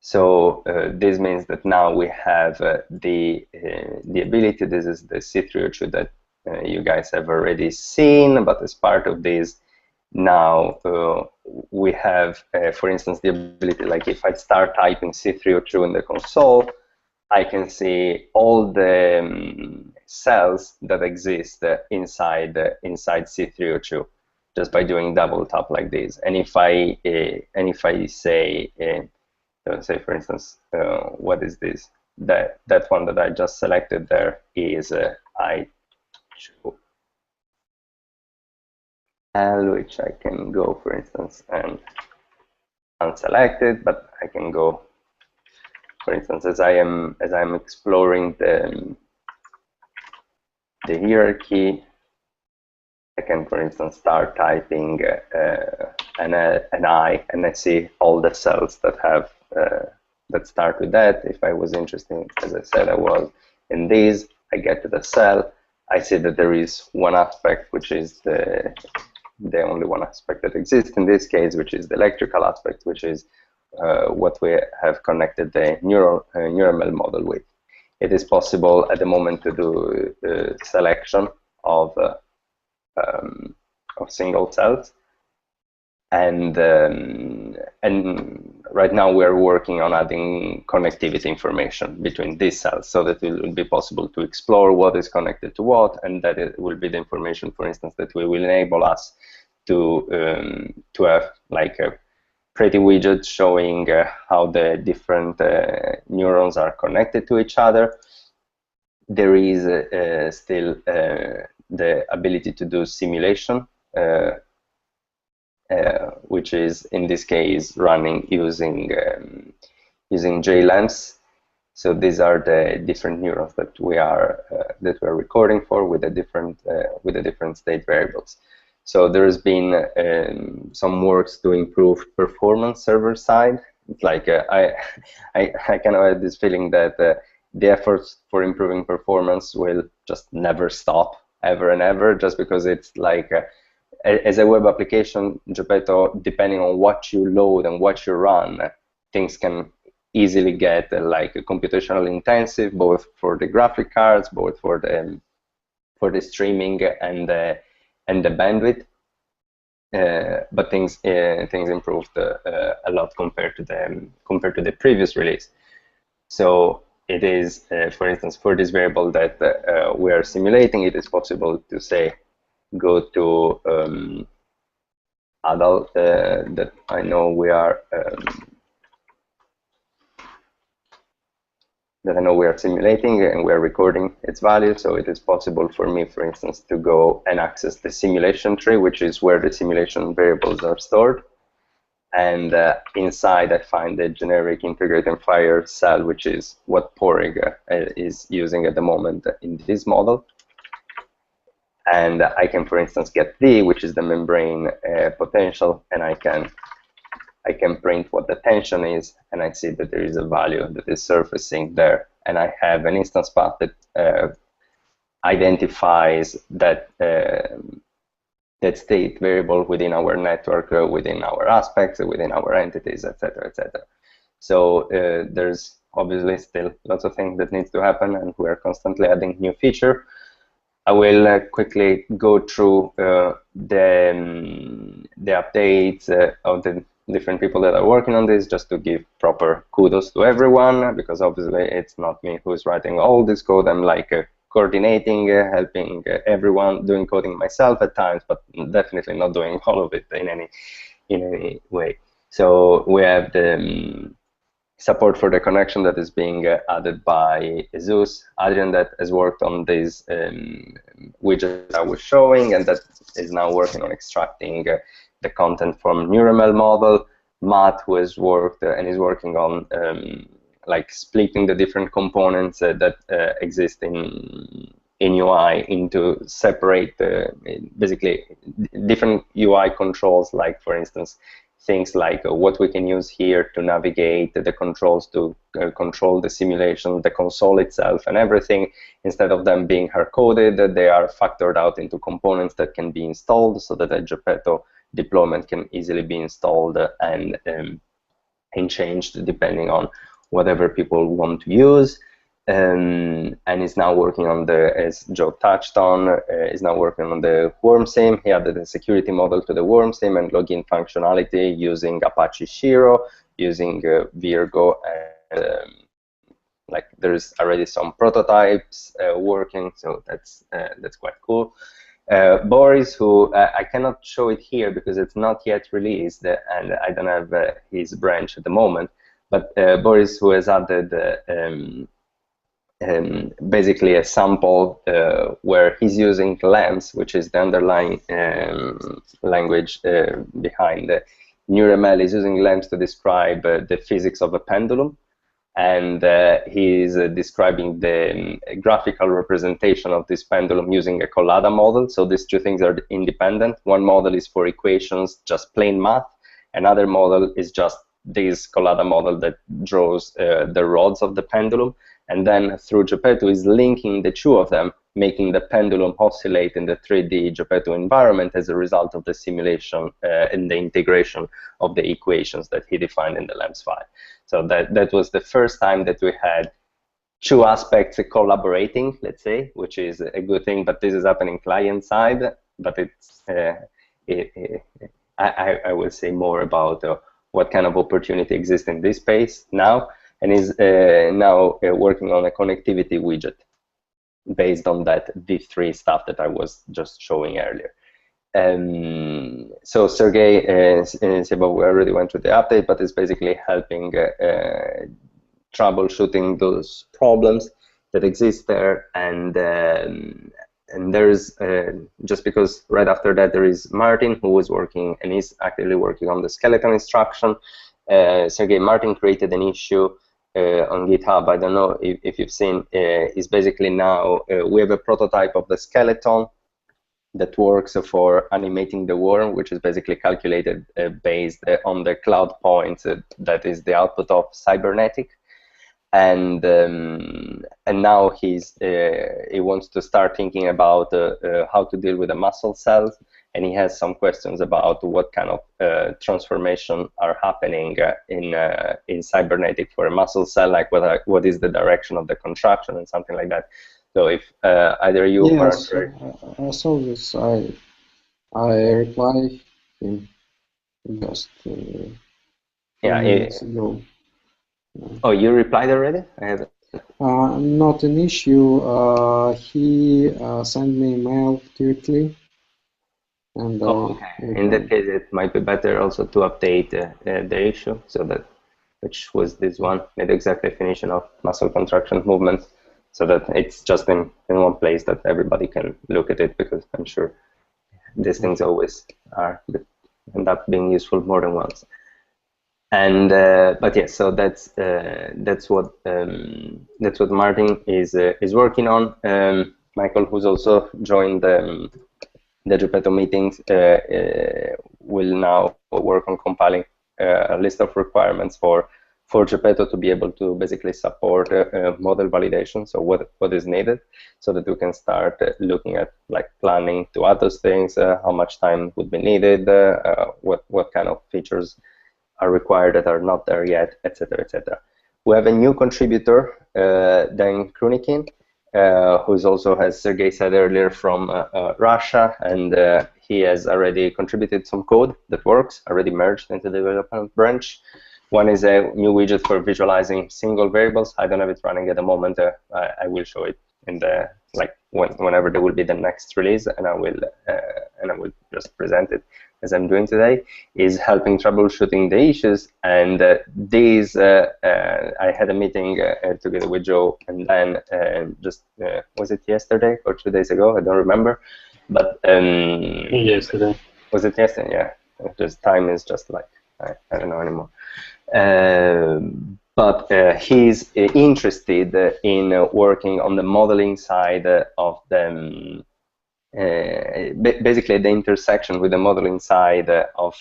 So this means that now we have the ability. This is the C302 that you guys have already seen, but as part of this, now we have, for instance, the ability, like if I start typing C302 in the console, I can see all the cells that exist inside C302 just by doing double tap like this. And if I say, for instance, what is this? That one that I just selected there is I2L, which I can go, for instance, and unselected, but I can go, for instance, as I'm exploring the hierarchy, I can, for instance, start typing an I, and I see all the cells that have that start with that. If I was interested, as I said, I was in these, I get to the cell, I see that there is one aspect, which is the only one aspect that exists in this case, which is the electrical aspect, which is what we have connected the neural model with. It is possible at the moment to do selection of single cells, and right now we are working on adding connectivity information between these cells, so that it will be possible to explore what is connected to what, and that it will be the information, for instance, that will enable us to have like a pretty widget showing how the different neurons are connected to each other. There is still the ability to do simulation, which is in this case running using JLens. So these are the different neurons that we are recording for with the different state variables. So there's been some works to improve performance server side. It's like I kind of had this feeling that the efforts for improving performance will just never stop, ever and ever, just because it's like as a web application, Geppetto, depending on what you load and what you run, things can easily get like computational intensive, both for the graphic cards, both for the streaming and the bandwidth. But things improved a lot compared to the previous release. So it is, for instance, for this variable that we are simulating, it is possible to say go to adult that I know we are simulating, and we are recording its value. So it is possible for me, for instance, to go and access the simulation tree, which is where the simulation variables are stored. And inside, I find the generic integrate-and-fire cell, which is what Porig is using at the moment in this model. And I can, for instance, get D, which is the membrane potential, and I can print what the tension is, and I see that there is a value that is surfacing there. And I have an instance path that identifies that state variable within our network, within our aspects, within our entities, etc., etc. So there's obviously still lots of things that needs to happen, and we are constantly adding new feature. I will quickly go through the updates of the different people that are working on this, just to give proper kudos to everyone, because obviously it's not me who's writing all this code. I'm like coordinating, helping everyone, doing coding myself at times, but definitely not doing all of it in any way. So we have the support for the connection that is being added by Zeus. Adrian, that has worked on these widgets I was showing, and that is now working on extracting the content from neural model. Matt, who has worked and is working on like splitting the different components that exist in UI into separate, basically different UI controls, like for instance things like what we can use here to navigate, the controls to control the simulation, the console itself and everything. Instead of them being hard-coded, they are factored out into components that can be installed, so that a Geppetto deployment can easily be installed and changed depending on whatever people want to use. And is now working on the, as Joe touched on, is now working on the worm sim. He added a security model to the worm sim and login functionality using Apache Shiro, using Virgo, and like there's already some prototypes working, so that's quite cool. Boris, who I cannot show it here because it's not yet released, and I don't have his branch at the moment, but Boris, who has added basically a sample where he's using Lens, which is the underlying language behind NeurML is using LAMMPS to describe the physics of a pendulum, and he's describing the graphical representation of this pendulum using a Collada model. So these two things are independent. One model is for equations, just plain math. Another model is just this Collada model that draws the rods of the pendulum. And then through Geppetto is linking the two of them, making the pendulum oscillate in the 3D Geppetto environment as a result of the simulation and the integration of the equations that he defined in the LAMMPS file. So that was the first time that we had two aspects collaborating, let's say, which is a good thing, but this is happening client side, but it's, I will say more about what kind of opportunity exists in this space now, and is now working on a connectivity widget based on that V3 stuff that I was just showing earlier. So Sergey, we already went through the update, but it's basically helping troubleshooting those problems that exist there, and there's just because right after that there is Martin, who was working and is actively working on the skeleton instruction. Sergey, Martin created an issue on GitHub. I don't know if you've seen. Is basically now we have a prototype of the skeleton that works for animating the worm, which is basically calculated based on the cloud points that is the output of cybernetic. And now he wants to start thinking about how to deal with the muscle cells, and he has some questions about what kind of transformation are happening in cybernetic for a muscle cell, like what is the direction of the contraction and something like that. So if either you or I saw this. I reply him just minutes ago. Oh, you replied already? I haven't. Not an issue. He sent me a mail directly. And okay. In that case, it might be better also to update the issue, so that, which was this one, the exact definition of muscle contraction movements, so that it's just in one place that everybody can look at it, because I'm sure these things always end up being useful more than once. And but yes, so that's what Martin is working on. Michael, who's also joined the Geppetto meetings, will now work on compiling a list of requirements for Geppetto to be able to basically support model validation. So what is needed, so that we can start looking at like planning to add those things, how much time would be needed, what kind of features are required that are not there yet, etc., etc. We have a new contributor, Dan Krunikin, who's also, as Sergey said earlier, from Russia, and he has already contributed some code that works, already merged into the development branch. One is a new widget for visualizing single variables. I don't have it running at the moment. I will show it in the whenever there will be the next release, and I will just present it as I'm doing today. Is helping troubleshooting the issues, and these I had a meeting together with Joe, and then was it yesterday or 2 days ago? I don't remember, but yesterday. Was it yesterday? Yeah, just time is just like I don't know anymore. But he's interested in working on the modeling side of the basically the intersection with the modeling side of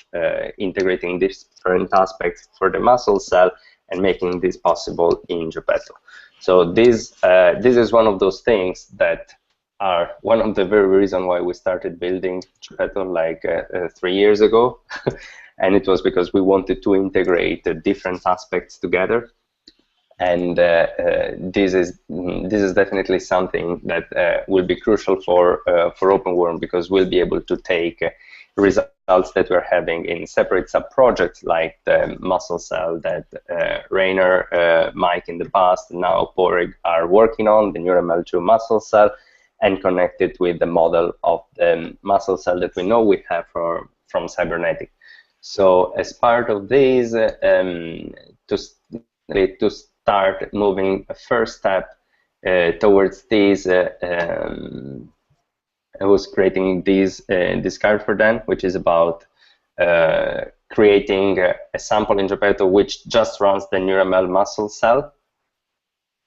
integrating different aspects for the muscle cell and making this possible in Geppetto. So this is one of those things that are one of the very reasons why we started building Geppetto like 3 years ago. And it was because we wanted to integrate different aspects together, and this is definitely something that will be crucial for OpenWorm, because we'll be able to take results that we're having in separate sub-projects, like the muscle cell that Rainer, Mike in the past, and now Porig are working on, the NeurML2 muscle cell, and connect it with the model of the muscle cell that we know we have from cybernetic. So as part of this, to start moving a first step towards this, I was creating this card for them, which is about creating a sample in Geppetto which just runs the NeurML muscle cell,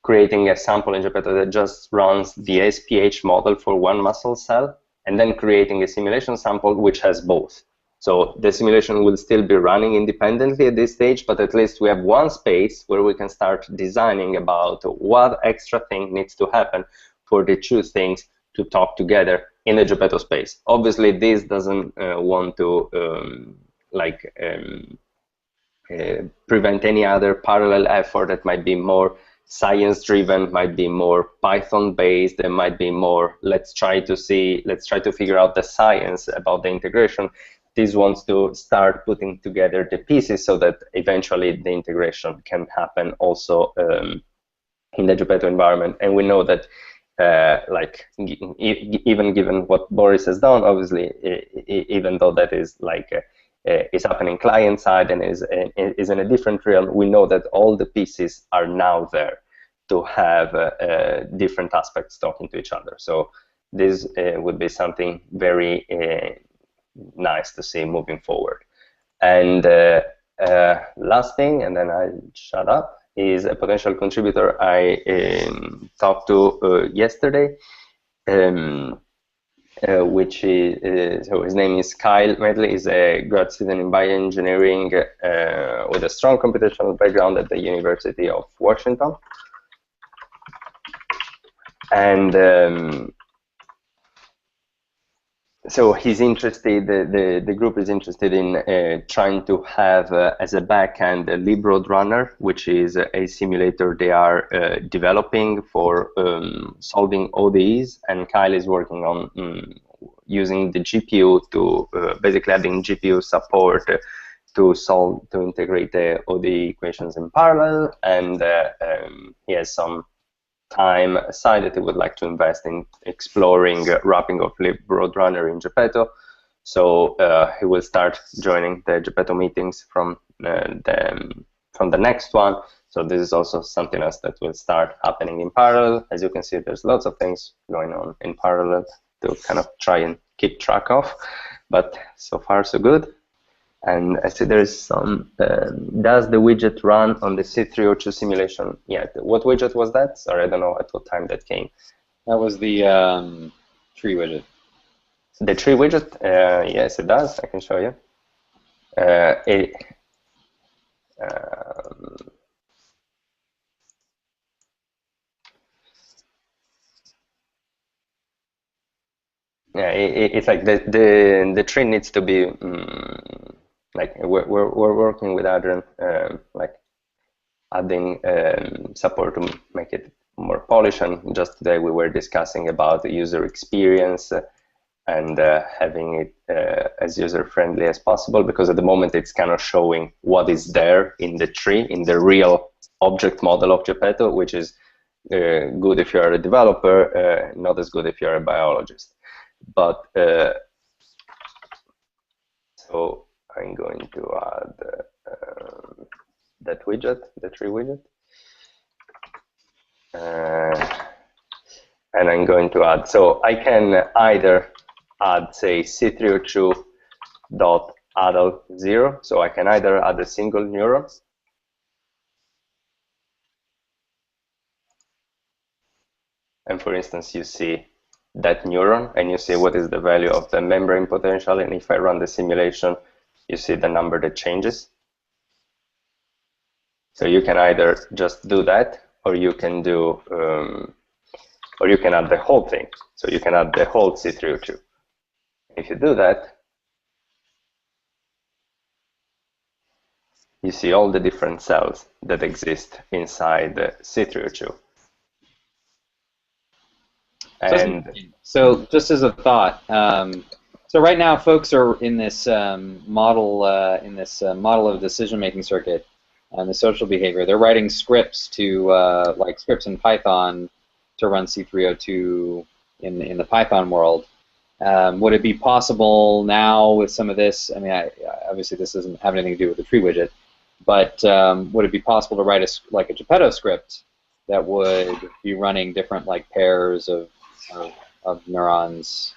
creating a sample in Geppetto that just runs the SPH model for one muscle cell, and then creating a simulation sample which has both. So the simulation will still be running independently at this stage, but at least we have one space where we can start designing about what extra thing needs to happen for the two things to talk together in the Geppetto space. Obviously, this doesn't want to prevent any other parallel effort that might be more science-driven, might be more Python-based, there might be more, let's try to figure out the science about the integration. This wants to start putting together the pieces so that eventually the integration can happen also in the Geppetto environment. And we know that even given what Boris has done, obviously, even though that is is happening client side and is in a different realm, we know that all the pieces are now there to have different aspects talking to each other. So this would be something very nice to see moving forward. And last thing, and then I shut up, is a potential contributor I talked to yesterday, which is, so his name is Kyle Medley. He's a grad student in bioengineering with a strong computational background at the University of Washington. And so he's interested, the group is interested in trying to have as a backend a LibRoadrunner, which is a simulator they are developing for solving ODEs, and Kyle is working on using the GPU to basically adding GPU support to integrate the ODE equations in parallel, and he has some time aside that he would like to invest in exploring wrapping of LibRoadrunner in Geppetto. So he will start joining the Geppetto meetings from the next one. So this is also something else that will start happening in parallel. As you can see, there's lots of things going on in parallel to kind of try and keep track of, but so far so good. And I see there's some, does the widget run on the C302 simulation yet? What widget was that? Sorry, I don't know at what time that came. That was the tree widget. The tree widget? Yes, it does. I can show you. Yeah, it's like the tree needs to be like we're working with Adrian, like adding support to make it more polished. And just today we were discussing about the user experience and having it as user-friendly as possible, because at the moment it's kind of showing what is there in the tree, in the real object model of Geppetto, which is good if you're a developer, not as good if you're a biologist. But so I'm going to add that widget, the tree widget, and I'm going to add, so I can either add, say, C302.addl0, so I can either add a single neuron, and for instance you see that neuron and you see what is the value of the membrane potential, and if I run the simulation you see the number that changes. So you can either just do that, or you can do or you can add the whole thing. So you can add the whole C302. If you do that, you see all the different cells that exist inside the C302. And so just as a thought, so right now folks are in this model of decision-making circuit and the social behavior. They're writing scripts to like scripts in Python to run C302 in the Python world. Would it be possible now with some of this? I mean, obviously this doesn't have anything to do with the tree widget, but would it be possible to write a Geppetto script that would be running different like pairs of neurons?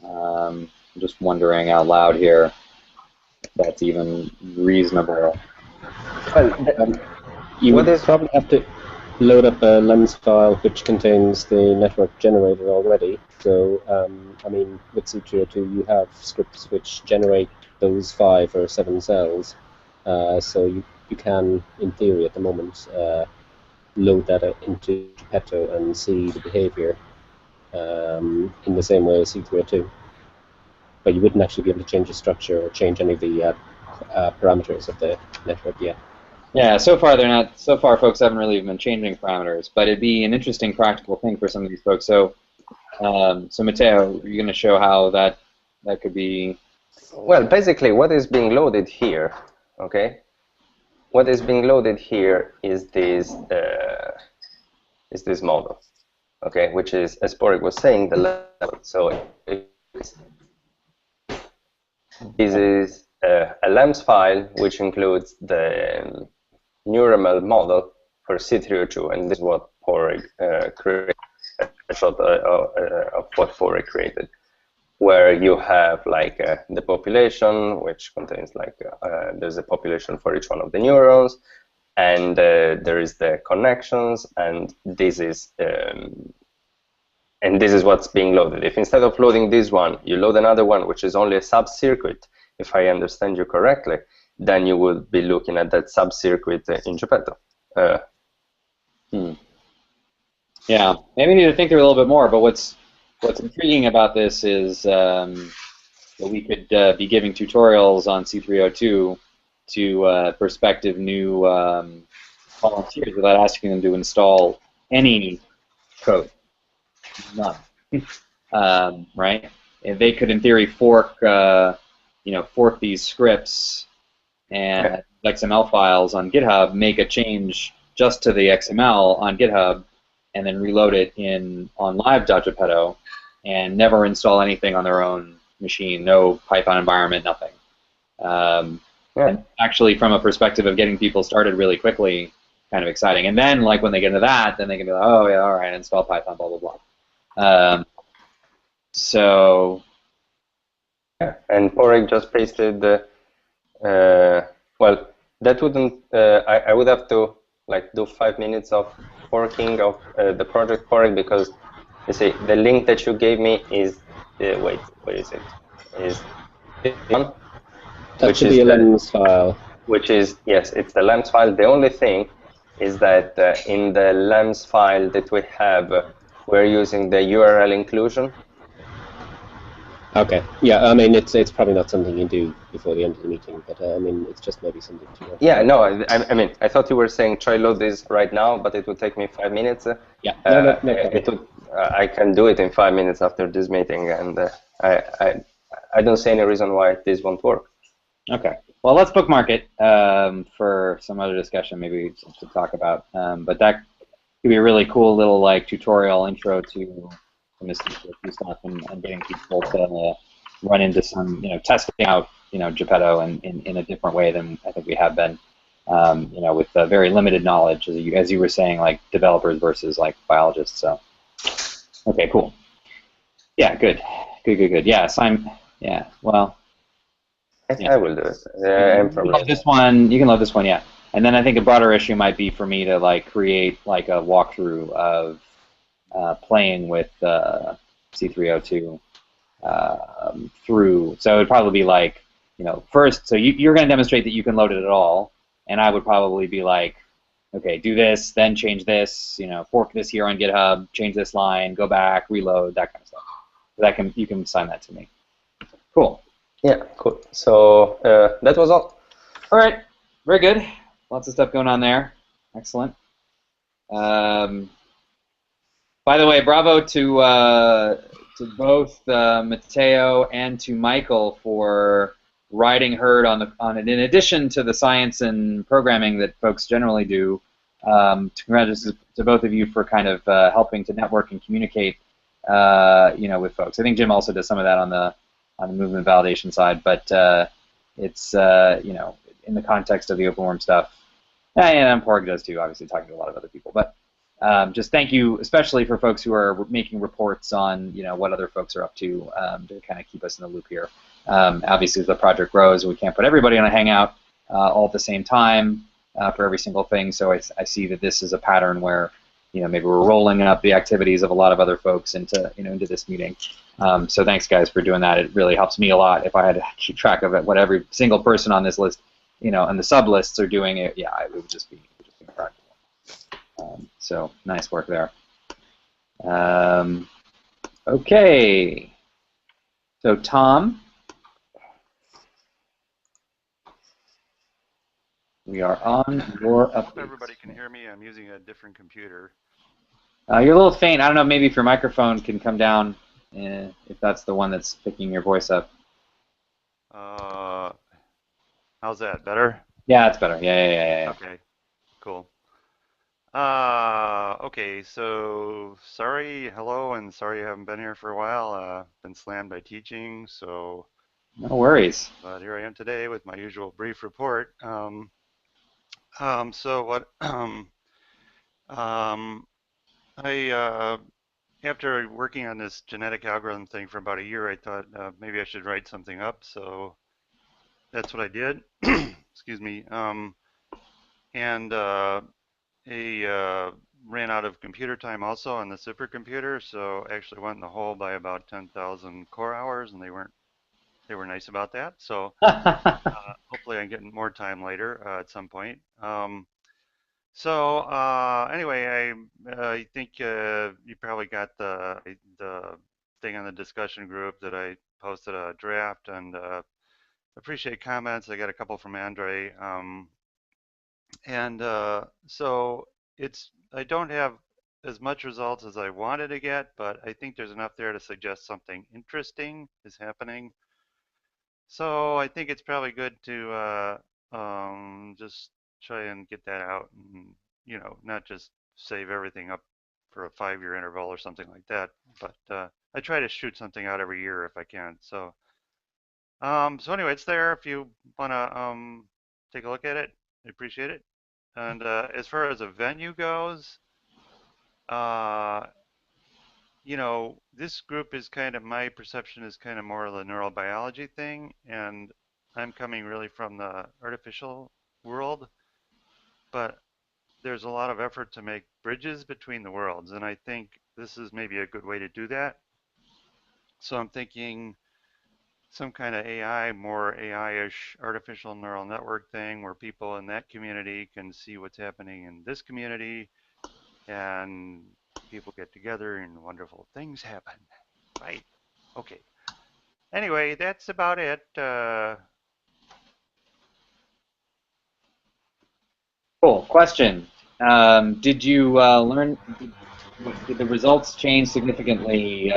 I'm just wondering out loud here. that's even reasonable. Well, you would probably have to load up a lens file which contains the network generator already. So, I mean, with C302 you have scripts which generate those 5 or 7 cells. So you can, in theory at the moment, load that into Geppetto and see the behavior in the same way as C302. But you wouldn't actually be able to change the structure or change any of the parameters of the network yet. Yeah, so far they're not. So far, folks haven't really been changing parameters, but it'd be an interesting practical thing for some of these folks. So, so Matteo, you're going to show how that could be. Well, basically, what is being loaded here? Okay, what is being loaded here is this model. Okay, which is, as Porek was saying, the level. So this is a LAMS file which includes the NeurML model for C302, and this is what Porek created, a shot of what Porek created, where you have like the population, which contains like there's a population for each one of the neurons, and there is the connections, and this is what's being loaded. If instead of loading this one, you load another one, which is only a sub-circuit, if I understand you correctly, then you would be looking at that sub-circuit in Geppetto. Yeah, maybe we need to think through a little bit more, but what's intriguing about this is that we could be giving tutorials on C302 to prospective new volunteers without asking them to install any code. None. Right? And they could, in theory, fork these scripts and XML files on GitHub, make a change just to the XML on GitHub, and then reload it on live.geppetto, and never install anything on their own machine. No Python environment, nothing. And actually, from a perspective of getting people started really quickly, kind of exciting. And then, like when they get into that, then they can be like, oh yeah, all right, install Python, blah blah blah. So. Yeah, and Porek just pasted the. Well, that wouldn't. I would have to like do 5 minutes of forking of the project Porek, because you see the link that you gave me is wait, what is it? Is this one? That should be a LAMS file. Which is, yes, it's the LAMS file. The only thing is that in the LAMS file that we have, we're using the URL inclusion. Okay. Yeah, I mean, it's probably not something you can do before the end of the meeting, but I mean, it's just maybe something to. Yeah, no, I mean, I thought you were saying try load this right now, but it would take me 5 minutes. Yeah. No it would, I can do it in 5 minutes after this meeting, and I don't see any reason why this won't work. Okay. Well, let's bookmark it for some other discussion, maybe to talk about. But that could be a really cool little like tutorial intro to this stuff and getting people to run into some, testing out, Geppetto in a different way than I think we have been, with very limited knowledge, as you were saying, like developers versus like biologists. So, okay, cool. Yeah, good. Yeah, yeah. Well. I will do it. You can load this one. You can load this one, yeah. And then I think a broader issue might be for me to like create like a walkthrough of playing with C302 through. So it'd probably be like, first. So you're going to demonstrate that you can load it at all, and I would probably be like, okay, do this, then change this. Fork this here on GitHub, change this line, go back, reload, that kind of stuff. You can assign that to me. Cool. Yeah, cool. So that was all. All right, very good. Lots of stuff going on there. Excellent. By the way, bravo to both Matteo and to Michael for riding herd on it. In addition to the science and programming that folks generally do, congratulations to both of you for kind of helping to network and communicate, with folks. I think Jim also does some of that on the movement validation side, but it's in the context of the OpenWorm stuff, and Porek does too, obviously talking to a lot of other people. But just thank you, especially for folks who are making reports on what other folks are up to kind of keep us in the loop here. Obviously, as the project grows, we can't put everybody on a Hangout all at the same time for every single thing. So I see that this is a pattern where, maybe we're rolling up the activities of a lot of other folks into this meeting. So thanks, guys, for doing that. It really helps me a lot. If I had to keep track of it, what every single person on this list, and the sub lists are doing, it would just be impractical. So nice work there. Okay. So Tom, we are on your updates. I hope everybody can hear me. I'm using a different computer. You're a little faint. I don't know, maybe if your microphone can come down, if that's the one that's picking your voice up. How's that? Better? Yeah, it's better. Yeah. Okay, cool. Okay, so hello, and sorry I haven't been here for a while. Been slammed by teaching, so... No worries. But here I am today with my usual brief report. So what... after working on this genetic algorithm thing for about a year, I thought maybe I should write something up, so that's what I did. Excuse me. And ran out of computer time also on the supercomputer, so I actually went in the hole by about 10,000 core hours, and they were nice about that. So hopefully I get more time later at some point. Anyway, I think you probably got the thing on the discussion group that I posted a draft, and appreciate comments. I got a couple from Andre, so I don't have as much results as I wanted to get, but I think there's enough there to suggest something interesting is happening. So I think it's probably good to just try and get that out, and not just save everything up for a 5-year interval or something like that, but I try to shoot something out every year if I can. So anyway, it's there if you want to take a look at it. I appreciate it. And as far as a venue goes, this group is my perception is kind of more of the neurobiology thing, and I'm coming really from the artificial world, but there's a lot of effort to make bridges between the worlds, and I think this is maybe a good way to do that. So I'm thinking some kind of AI, more AI-ish artificial neural network thing where people in that community can see what's happening in this community, and people get together and wonderful things happen, right? Okay. Anyway, that's about it. Cool. Question. Did you learn, did the results change significantly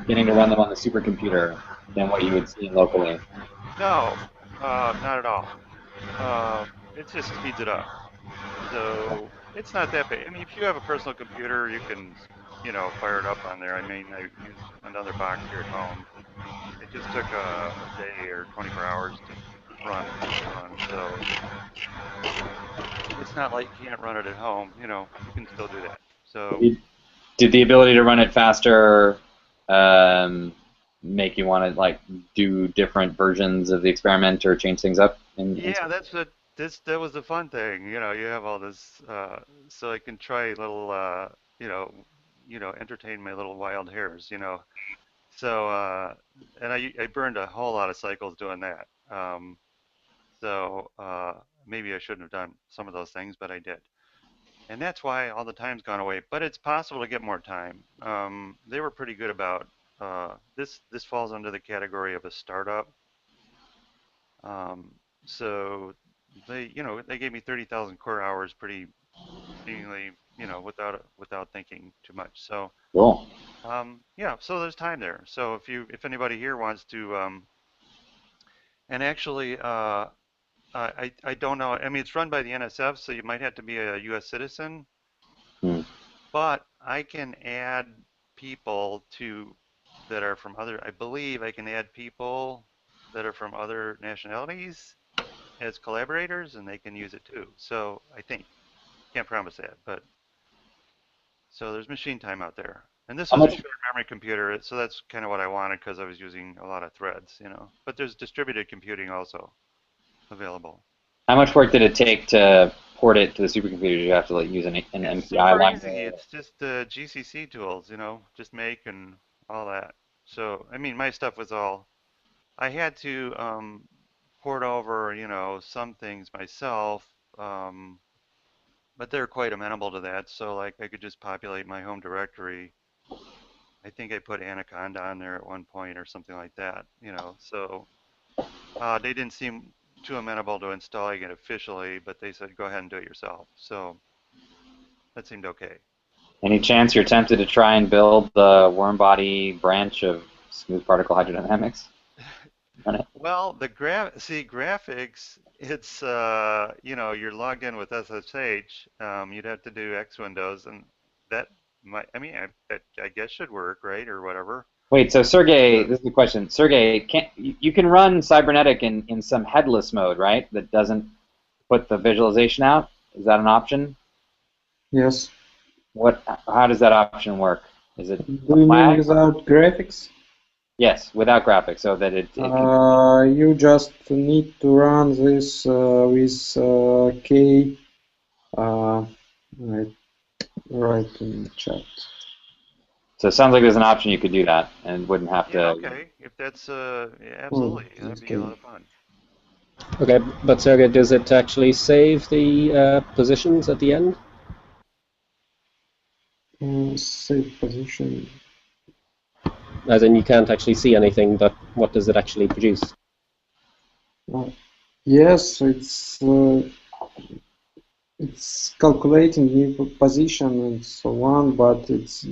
getting to run them on the supercomputer than what you would see locally? No, not at all. It just speeds it up. So it's not that big. I mean, if you have a personal computer, you can, fire it up on there. I mean, I use another box here at home. It just took a day or 24 hours to run each one. So it's not like you can't run it at home. You can still do that. So did the ability to run it faster make you want to do different versions of the experiment or change things up? Yeah, that was the fun thing. You have all this, so I can try little, entertain my little wild hairs. So and I burned a whole lot of cycles doing that. Maybe I shouldn't have done some of those things, but I did. And that's why all the time's gone away. But it's possible to get more time. They were pretty good about this. This falls under the category of a startup. So they gave me 30,000 core hours pretty seemingly, without thinking too much. So cool. Yeah, so there's time there. So if anybody here wants to, and actually, I don't know. I mean, it's run by the NSF, so you might have to be a U.S. citizen. But I can add people that are from other. I believe I can add people that are from other nationalities as collaborators, and they can use it too. So I think, can't promise that, but so there's machine time out there. And this was a shared memory computer, so that's kind of what I wanted because I was using a lot of threads, you know. But there's distributed computing also available. How much work did it take to port it to the supercomputer? Did you have to like use an MPI library? Super easy. It's just GCC tools, you know, just make and all that. So I mean, my stuff was all. I had to port over, you know, some things myself, but they're quite amenable to that. So like, I could just populate my home directory. I think I put Anaconda on there at one point or something like that, you know. So they didn't seem too amenable to installing it officially, but they said go ahead and do it yourself. So that seemed okay. Any chance you're tempted to try and build the worm body branch of smooth particle hydrodynamics? Well, the graphics, it's you know, you're logged in with SSH. You'd have to do X windows, and that might, I mean, that I guess should work, right, or whatever. Wait, so Sergey, this is the question. Sergey, you can run Cybernetic in some headless mode, right? That doesn't put the visualization out. Is that an option? Yes. How does that option work? Is it? Do you mean without graphics? Yes, without graphics, so that it you just need to run this with K. Right in the chat. So it sounds like there's an option you could do that and wouldn't have to. Okay, if that's yeah, absolutely, that'd be a lot of fun. Okay, but Sergey, does it actually save the positions at the end? Save position. As in, you can't actually see anything, but what does it actually produce? Yes, it's calculating new position and so on, but it's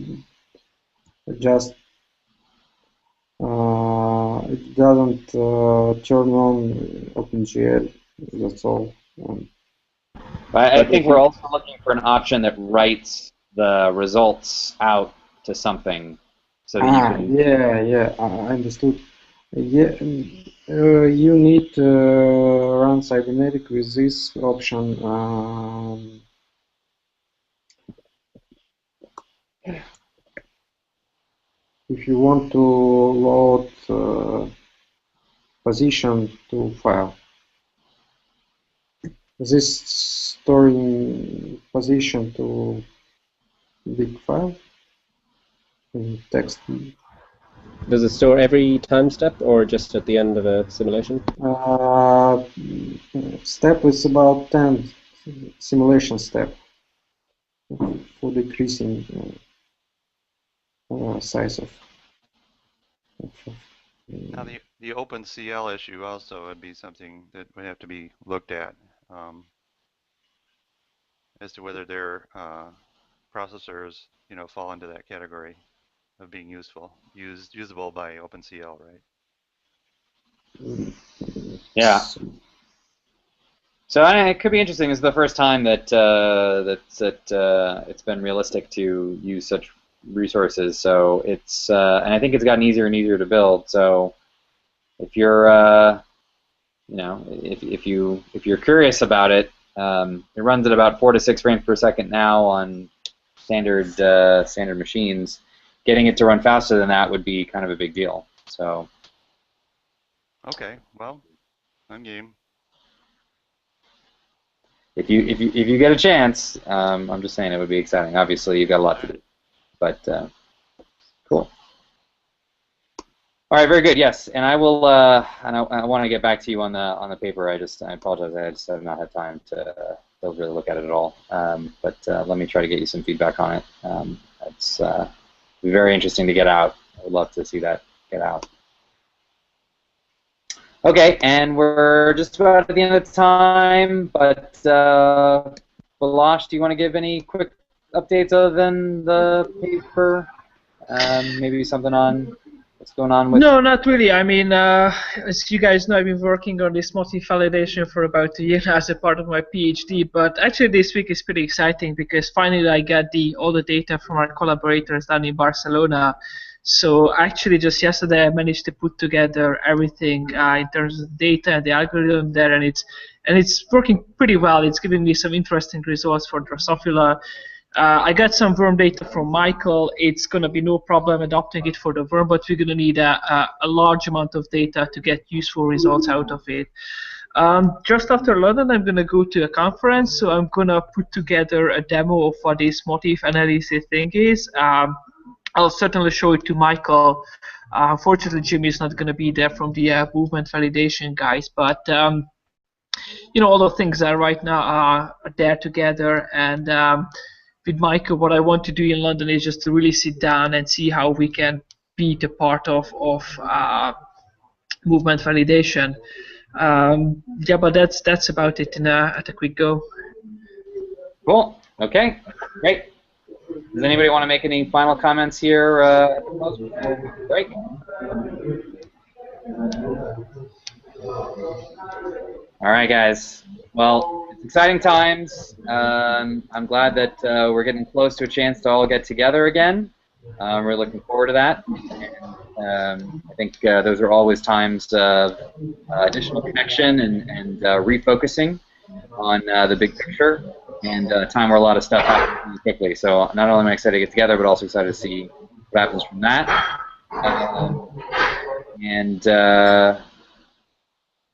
just it doesn't turn on OpenGL. That's all. I think we're also looking for an option that writes the results out to something. So that you can... Yeah, I understood. Yeah, you need to run Cybernetic with this option. If you want to load position to file, this storing position to big file. Text. Does it store every time step or just at the end of a simulation? Step is about 10 simulation step for decreasing size of. Now the OpenCL issue also would be something that would have to be looked at as to whether their processors, you know, fall into that category of being usable by OpenCL, right? Yeah. So it could be interesting. This is the first time that it's been realistic to use such resources. So it's and I think it's gotten easier and easier to build. So if you're you know, if you're curious about it, it runs at about 4 to 6 frames per second now on standard machines. Getting it to run faster than that would be kind of a big deal. So. Okay, well, I'm game. If you get a chance, I'm just saying it would be exciting. Obviously, you've got a lot to do, but cool. All right, very good. Yes, and I will. And I want to get back to you on the paper. I apologize. I just have not had time to really look at it at all. But let me try to get you some feedback on it. It's very interesting to get out. I would love to see that get out. Okay, and we're just about at the end of the time, but Balash, do you want to give any quick updates other than the paper? Maybe something on what's going on with... No, not really. I mean, as you guys know, I've been working on this multi-validation for about a year as a part of my PhD, but actually this week is pretty exciting because finally I got all the data from our collaborators down in Barcelona. So actually just yesterday I managed to put together everything in terms of data and the algorithm there, and it's working pretty well. It's giving me some interesting results for Drosophila. I got some worm data from Michael. It's going to be no problem adopting it for the worm, but we're going to need a large amount of data to get useful results out of it. Just after London, I'm going to go to a conference, so I'm going to put together a demo of what this motif analysis thing is. I'll certainly show it to Michael. Unfortunately, Jimmy is not going to be there from the movement validation guys, but you know, all the things that right now are there together. And with Michael, what I want to do in London is just to really sit down and see how we can be a part of movement validation. Yeah, but that's about it at a quick go. Cool. Okay. Great. Does anybody want to make any final comments here? Great. All right, guys. Well, it's exciting times. I'm glad that we're getting close to a chance to all get together again. We're looking forward to that. And, I think those are always times of additional connection and refocusing on the big picture, and a time where a lot of stuff happens really quickly. So not only am I excited to get together, but also excited to see what happens from that.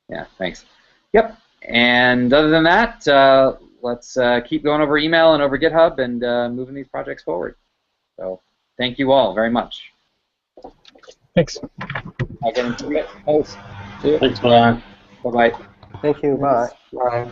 Yeah, thanks. Yep. And other than that, let's keep going over email and over GitHub and moving these projects forward. So thank you all very much. Thanks. I'll get into it. Thanks. Thanks, bye. Bye-bye. Thank you. Bye. Bye.